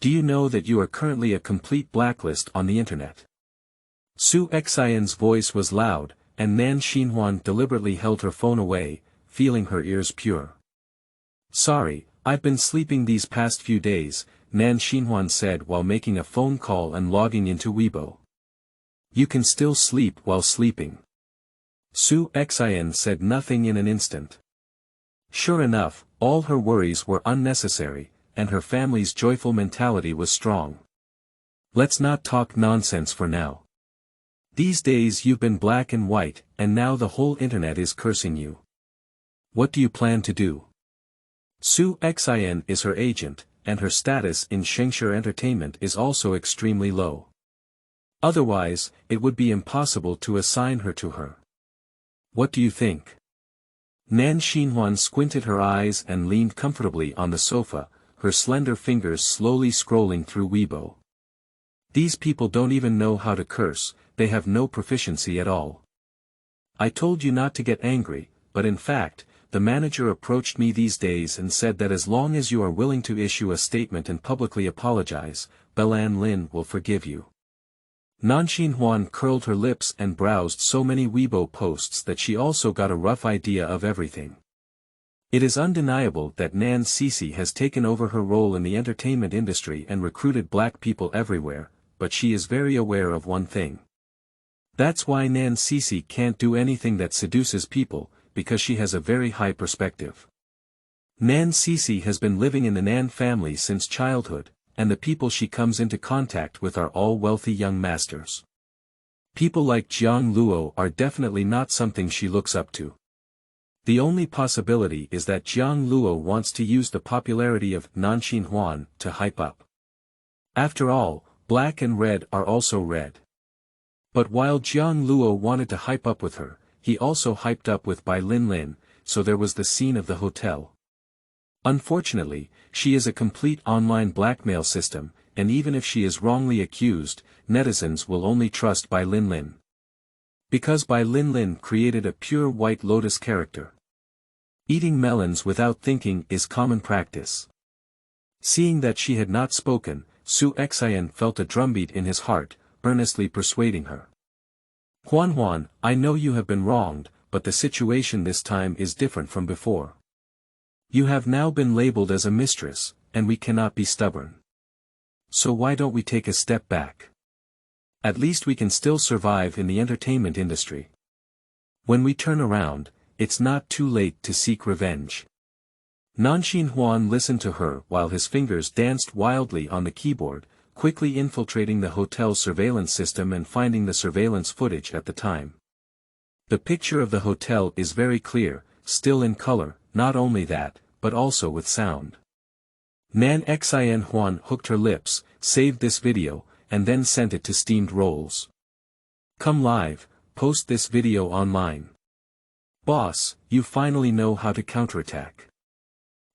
Do you know that you are currently a complete blacklist on the internet? Sui's voice was loud, and Nanxin Huan deliberately held her phone away, feeling her ears pure. Sorry, I've been sleeping these past few days, Nanxin Huan said while making a phone call and logging into Weibo. You can still sleep while sleeping. Sui said nothing in an instant. Sure enough, all her worries were unnecessary, and her family's joyful mentality was strong. Let's not talk nonsense for now. These days you've been black and white, and now the whole internet is cursing you. What do you plan to do? Sui is her agent, and her status in Shengshe Entertainment is also extremely low. Otherwise, it would be impossible to assign her to her. What do you think? Nanxin Huan squinted her eyes and leaned comfortably on the sofa, her slender fingers slowly scrolling through Weibo. These people don't even know how to curse, they have no proficiency at all. I told you not to get angry, but in fact, the manager approached me these days and said that as long as you are willing to issue a statement and publicly apologize, Belan Lin will forgive you. Nanxin Huan curled her lips and browsed so many Weibo posts that she also got a rough idea of everything. It is undeniable that Nan Cici has taken over her role in the entertainment industry and recruited black people everywhere, but she is very aware of one thing. That's why Nan Cici can't do anything that seduces people, because she has a very high perspective. Nan Cici has been living in the Nan family since childhood, and the people she comes into contact with are all wealthy young masters. People like Jiang Luo are definitely not something she looks up to. The only possibility is that Jiang Luo wants to use the popularity of Nanxin Huan to hype up. After all, black and red are also red. But while Jiang Luo wanted to hype up with her, he also hyped up with Bai Lin, so there was the scene of the hotel. Unfortunately, she is a complete online blackmail system, and even if she is wrongly accused, netizens will only trust Bai Lin. Because Bai Lin created a pure White Lotus character. Eating melons without thinking is common practice. Seeing that she had not spoken, Sui felt a drumbeat in his heart, earnestly persuading her. Huan, I know you have been wronged, but the situation this time is different from before. You have now been labeled as a mistress, and we cannot be stubborn. So why don't we take a step back? At least we can still survive in the entertainment industry. When we turn around, it's not too late to seek revenge. Nanxin Huan listened to her while his fingers danced wildly on the keyboard, quickly infiltrating the hotel's surveillance system and finding the surveillance footage at the time. The picture of the hotel is very clear, still in color, not only that, but also with sound. Nanxin Huan hooked her lips, saved this video, and then sent it to Steamed Rolls. Come live, post this video online. Boss, you finally know how to counterattack.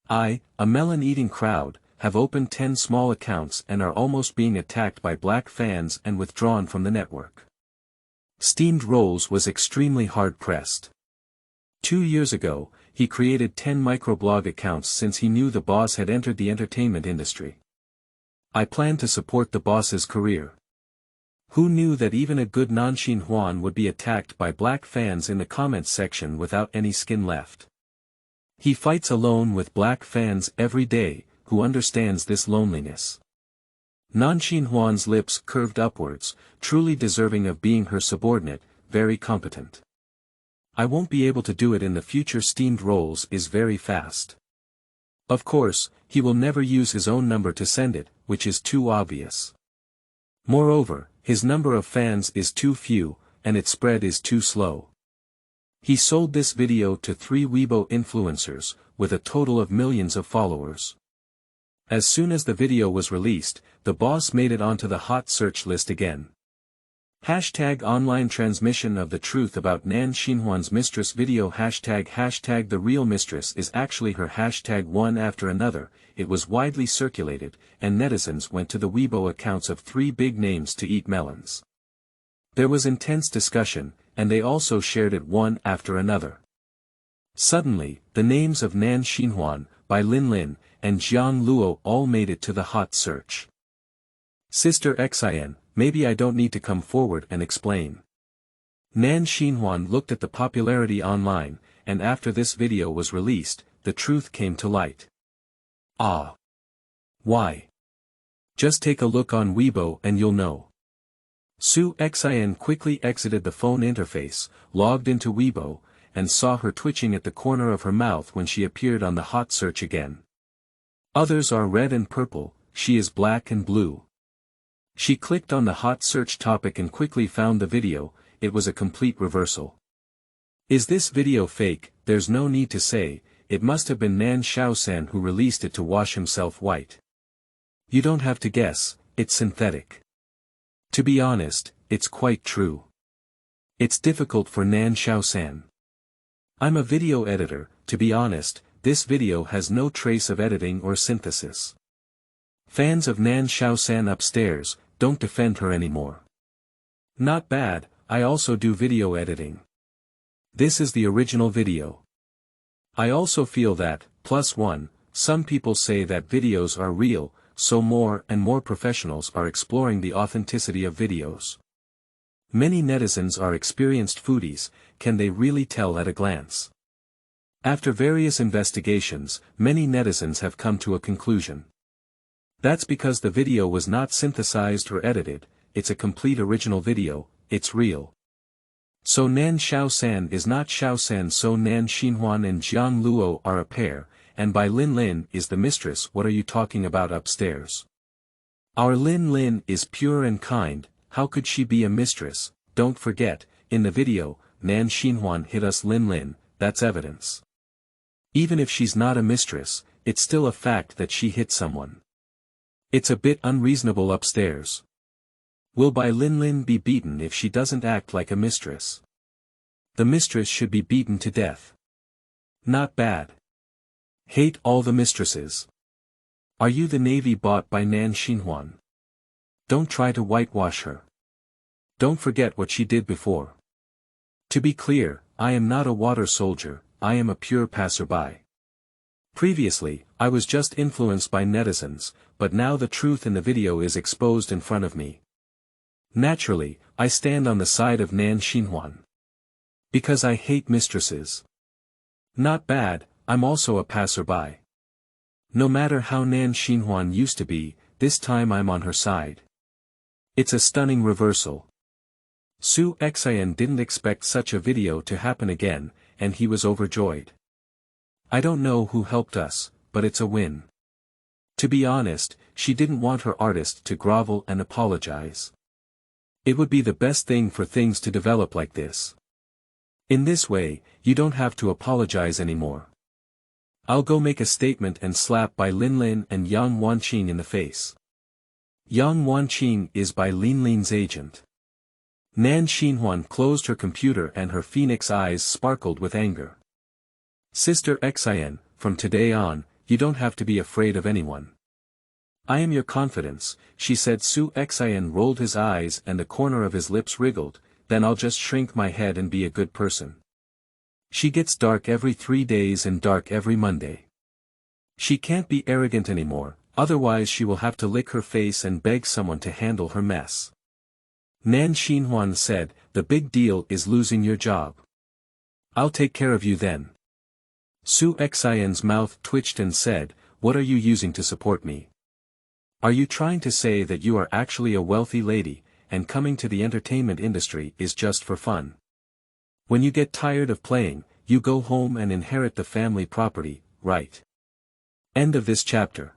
A melon-eating crowd, have opened 10 small accounts and are almost being attacked by black fans and withdrawn from the network. Steamed Rolls was extremely hard-pressed. 2 years ago, he created 10 microblog accounts since he knew the boss had entered the entertainment industry. I plan to support the boss's career. Who knew that even a good Nanxin Huan would be attacked by black fans in the comments section without any skin left? He fights alone with black fans every day, who understands this loneliness. Nanxin Huan's lips curved upwards, truly deserving of being her subordinate, very competent. I won't be able to do it in the future. Steamed Rolls is very fast. Of course, he will never use his own number to send it, which is too obvious. Moreover, his number of fans is too few, and its spread is too slow. He sold this video to 3 Weibo influencers, with a total of millions of followers. As soon as the video was released, the boss made it onto the hot search list again. #online transmission of the truth about Nanxin Huan's mistress video #the real mistress is actually her #one after another. It was widely circulated, and netizens went to the Weibo accounts of 3 big names to eat melons. There was intense discussion, and they also shared it one after another. Suddenly, the names of Nanxin Huan, by Lin, and Jiang Luo all made it to the hot search. Sister Xin, maybe I don't need to come forward and explain. Nanxin Huan looked at the popularity online, and after this video was released, the truth came to light. Ah! Why? Just take a look on Weibo and you'll know. Su Xin quickly exited the phone interface, logged into Weibo, and saw her twitching at the corner of her mouth when she appeared on the hot search again. Others are red and purple, she is black and blue. She clicked on the hot search topic and quickly found the video. It was a complete reversal. Is this video fake? There's no need to say, it must have been Nan Shaosan who released it to wash himself white. You don't have to guess, it's synthetic. To be honest, it's quite true. It's difficult for Nan Shaosan. I'm a video editor. To be honest, this video has no trace of editing or synthesis. Fans of Nan Shaosan upstairs, don't defend her anymore. Not bad, I also do video editing. This is the original video. I also feel that, +1, some people say that videos are real, so more and more professionals are exploring the authenticity of videos. Many netizens are experienced foodies. Can they really tell at a glance? After various investigations, many netizens have come to a conclusion. That's because the video was not synthesized or edited, it's a complete original video, it's real. So Nan Shaosan is not Shaosan, so Nanxin Huan and Jiang Luo are a pair, and by Lin is the mistress. What are you talking about upstairs? Our Lin is pure and kind, how could she be a mistress? Don't forget, in the video, Nanxin Huan hit us Lin, that's evidence. Even if she's not a mistress, it's still a fact that she hit someone. It's a bit unreasonable upstairs. Will Bai Lin be beaten if she doesn't act like a mistress? The mistress should be beaten to death. Not bad. Hate all the mistresses. Are you the navy bought by Nanxin Huan? Don't try to whitewash her. Don't forget what she did before. To be clear, I am not a water soldier, I am a pure passerby. Previously, I was just influenced by netizens, but now the truth in the video is exposed in front of me. Naturally, I stand on the side of Nanxin Huan. Because I hate mistresses. Not bad, I'm also a passerby. No matter how Nanxin Huan used to be, this time I'm on her side. It's a stunning reversal. Su Xian didn't expect such a video to happen again, and he was overjoyed. I don't know who helped us, but it's a win. To be honest, she didn't want her artist to grovel and apologize. It would be the best thing for things to develop like this. In this way, you don't have to apologize anymore. I'll go make a statement and slap Bai Lin and Yang Wanqing in the face. Yang Wanqing is Bai Lin's agent. Nanxin Huan closed her computer and her phoenix eyes sparkled with anger. Sister Xian, from today on, you don't have to be afraid of anyone. I am your confidence, she said. Su Xian rolled his eyes and the corner of his lips wriggled, then I'll just shrink my head and be a good person. She gets dark every 3 days and dark every Monday. She can't be arrogant anymore, otherwise she will have to lick her face and beg someone to handle her mess. Nanxin Huan said, the big deal is losing your job. I'll take care of you then. Su Xian's mouth twitched and said, what are you using to support me? Are you trying to say that you are actually a wealthy lady, and coming to the entertainment industry is just for fun? When you get tired of playing, you go home and inherit the family property, right? End of this chapter.